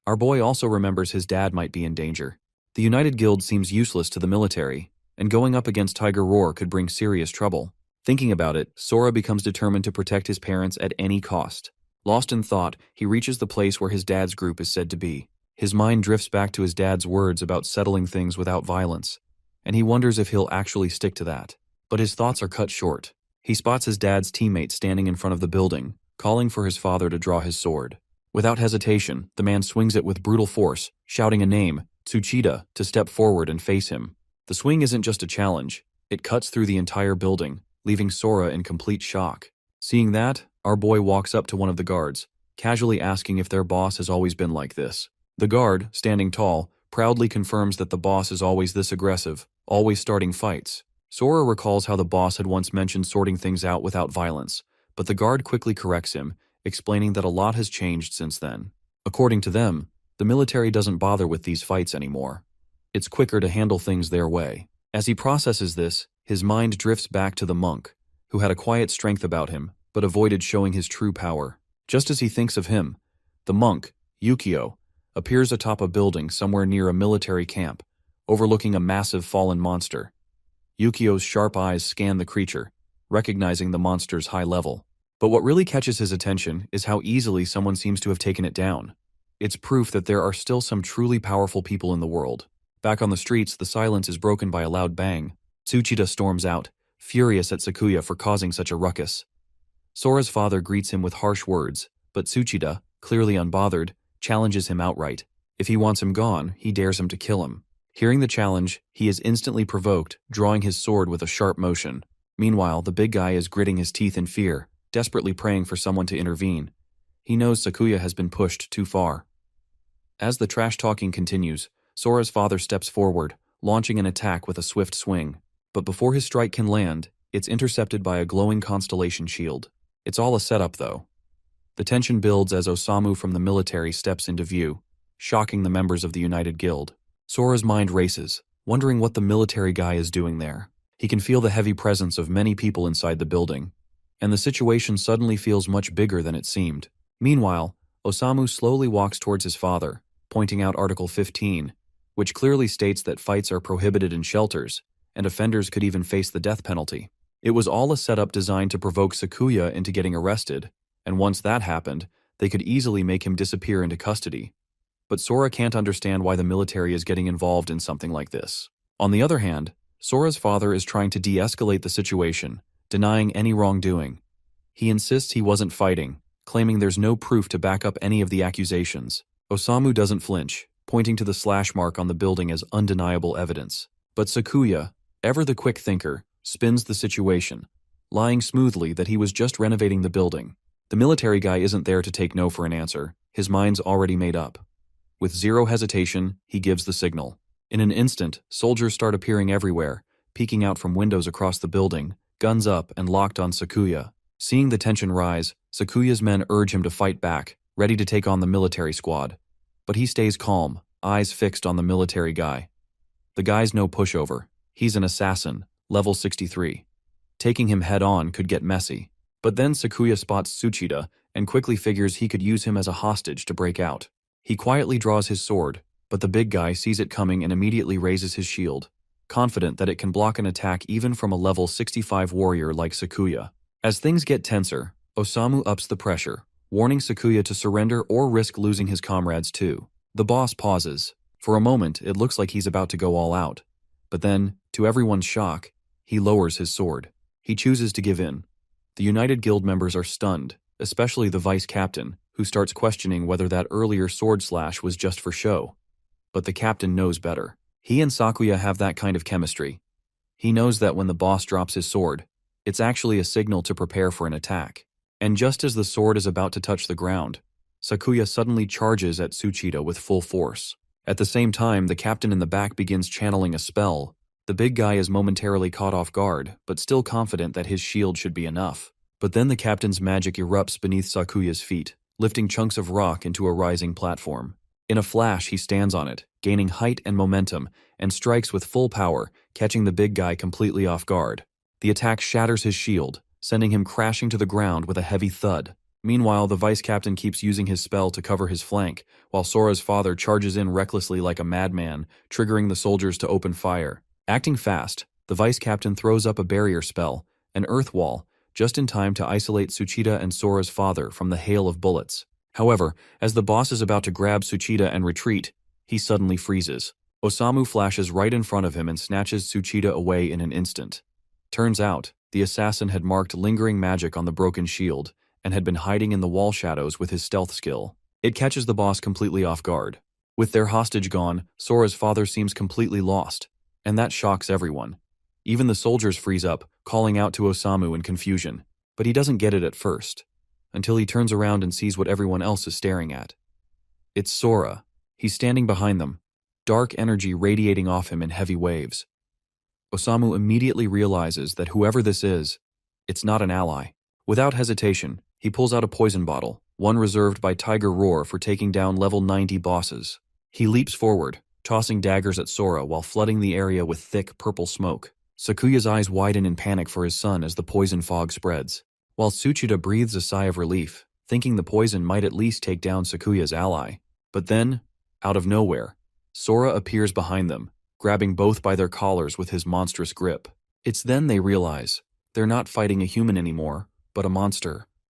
Our boy also remembers his dad might be in danger. The United Guild seems useless to the military, and going up against Tiger Roar could bring serious trouble. Thinking about it, Sora becomes determined to protect his parents at any cost. Lost in thought, he reaches the place where his dad's group is said to be. His mind drifts back to his dad's words about settling things without violence, and he wonders if he'll actually stick to that. But his thoughts are cut short. He spots his dad's teammate standing in front of the building, calling for his father to draw his sword. Without hesitation, the man swings it with brutal force, shouting a name, Tsuchida, to step forward and face him. The swing isn't just a challenge, it cuts through the entire building, leaving Sora in complete shock. Seeing that, our boy walks up to one of the guards, casually asking if their boss has always been like this. The guard, standing tall, proudly confirms that the boss is always this aggressive, always starting fights. Sora recalls how the boss had once mentioned sorting things out without violence, but the guard quickly corrects him, explaining that a lot has changed since then. According to them, the military doesn't bother with these fights anymore. It's quicker to handle things their way. As he processes this, his mind drifts back to the monk, who had a quiet strength about him, but avoided showing his true power. Just as he thinks of him, the monk, Yukio, appears atop a building somewhere near a military camp, overlooking a massive fallen monster. Yukio's sharp eyes scan the creature, recognizing the monster's high level. But what really catches his attention is how easily someone seems to have taken it down. It's proof that there are still some truly powerful people in the world. Back on the streets, the silence is broken by a loud bang. Tsuchida storms out, furious at Sakuya for causing such a ruckus. Sora's father greets him with harsh words, but Tsuchida, clearly unbothered, challenges him outright. If he wants him gone, he dares him to kill him. Hearing the challenge, he is instantly provoked, drawing his sword with a sharp motion. Meanwhile, the big guy is gritting his teeth in fear, desperately praying for someone to intervene. He knows Sakuya has been pushed too far. As the trash-talking continues, Sora's father steps forward, launching an attack with a swift swing. But before his strike can land, it's intercepted by a glowing constellation shield. It's all a setup, though. The tension builds as Osamu from the military steps into view, shocking the members of the United Guild. Sora's mind races, wondering what the military guy is doing there. He can feel the heavy presence of many people inside the building, and the situation suddenly feels much bigger than it seemed. Meanwhile, Osamu slowly walks towards his father, pointing out Article 15, which clearly states that fights are prohibited in shelters, and offenders could even face the death penalty. It was all a setup designed to provoke Sakuya into getting arrested, and once that happened, they could easily make him disappear into custody. But Sora can't understand why the military is getting involved in something like this. On the other hand, Sora's father is trying to de-escalate the situation, denying any wrongdoing. He insists he wasn't fighting, claiming there's no proof to back up any of the accusations. Osamu doesn't flinch, pointing to the slash mark on the building as undeniable evidence. But Sakuya, ever the quick thinker, spins the situation, lying smoothly that he was just renovating the building. The military guy isn't there to take no for an answer. His mind's already made up. With zero hesitation, he gives the signal. In an instant, soldiers start appearing everywhere, peeking out from windows across the building, guns up and locked on Sakuya. Seeing the tension rise, Sakuya's men urge him to fight back, ready to take on the military squad. But he stays calm, eyes fixed on the military guy. The guy's no pushover. He's an assassin, level 63. Taking him head-on could get messy. But then Sakuya spots Tsuchida and quickly figures he could use him as a hostage to break out. He quietly draws his sword, but the big guy sees it coming and immediately raises his shield, confident that it can block an attack even from a level 65 warrior like Sakuya. As things get tenser, Osamu ups the pressure, warning Sakuya to surrender or risk losing his comrades too. The boss pauses. For a moment, it looks like he's about to go all out. But then, to everyone's shock, he lowers his sword. He chooses to give in. The United Guild members are stunned, especially the vice captain, who starts questioning whether that earlier sword slash was just for show. But the captain knows better. He and Sakuya have that kind of chemistry. He knows that when the boss drops his sword, it's actually a signal to prepare for an attack. And just as the sword is about to touch the ground, Sakuya suddenly charges at Tsuchida with full force. At the same time, the captain in the back begins channeling a spell. The big guy is momentarily caught off guard, but still confident that his shield should be enough. But then the captain's magic erupts beneath Sakuya's feet, lifting chunks of rock into a rising platform. In a flash, he stands on it, gaining height and momentum, and strikes with full power, catching the big guy completely off guard. The attack shatters his shield, sending him crashing to the ground with a heavy thud. Meanwhile, the vice captain keeps using his spell to cover his flank, while Sora's father charges in recklessly like a madman, triggering the soldiers to open fire. Acting fast, the vice captain throws up a barrier spell, an earth wall, just in time to isolate Tsuchida and Sora's father from the hail of bullets. However, as the boss is about to grab Tsuchida and retreat, he suddenly freezes. Osamu flashes right in front of him and snatches Tsuchida away in an instant. Turns out, the assassin had marked lingering magic on the broken shield, and had been hiding in the wall shadows with his stealth skill. It catches the boss completely off guard. With their hostage gone, Sora's father seems completely lost, and that shocks everyone. Even the soldiers freeze up, calling out to Osamu in confusion, but he doesn't get it at first, until he turns around and sees what everyone else is staring at. It's Sora. He's standing behind them, dark energy radiating off him in heavy waves. Osamu immediately realizes that whoever this is, it's not an ally. Without hesitation, he pulls out a poison bottle, one reserved by Tiger Roar for taking down level 90 bosses. He leaps forward, tossing daggers at Sora while flooding the area with thick purple smoke. Sakuya's eyes widen in panic for his son as the poison fog spreads, while Tsuchida breathes a sigh of relief, thinking the poison might at least take down Sakuya's ally. But then, out of nowhere, Sora appears behind them, grabbing both by their collars with his monstrous grip. It's then they realize they're not fighting a human anymore, but a monster.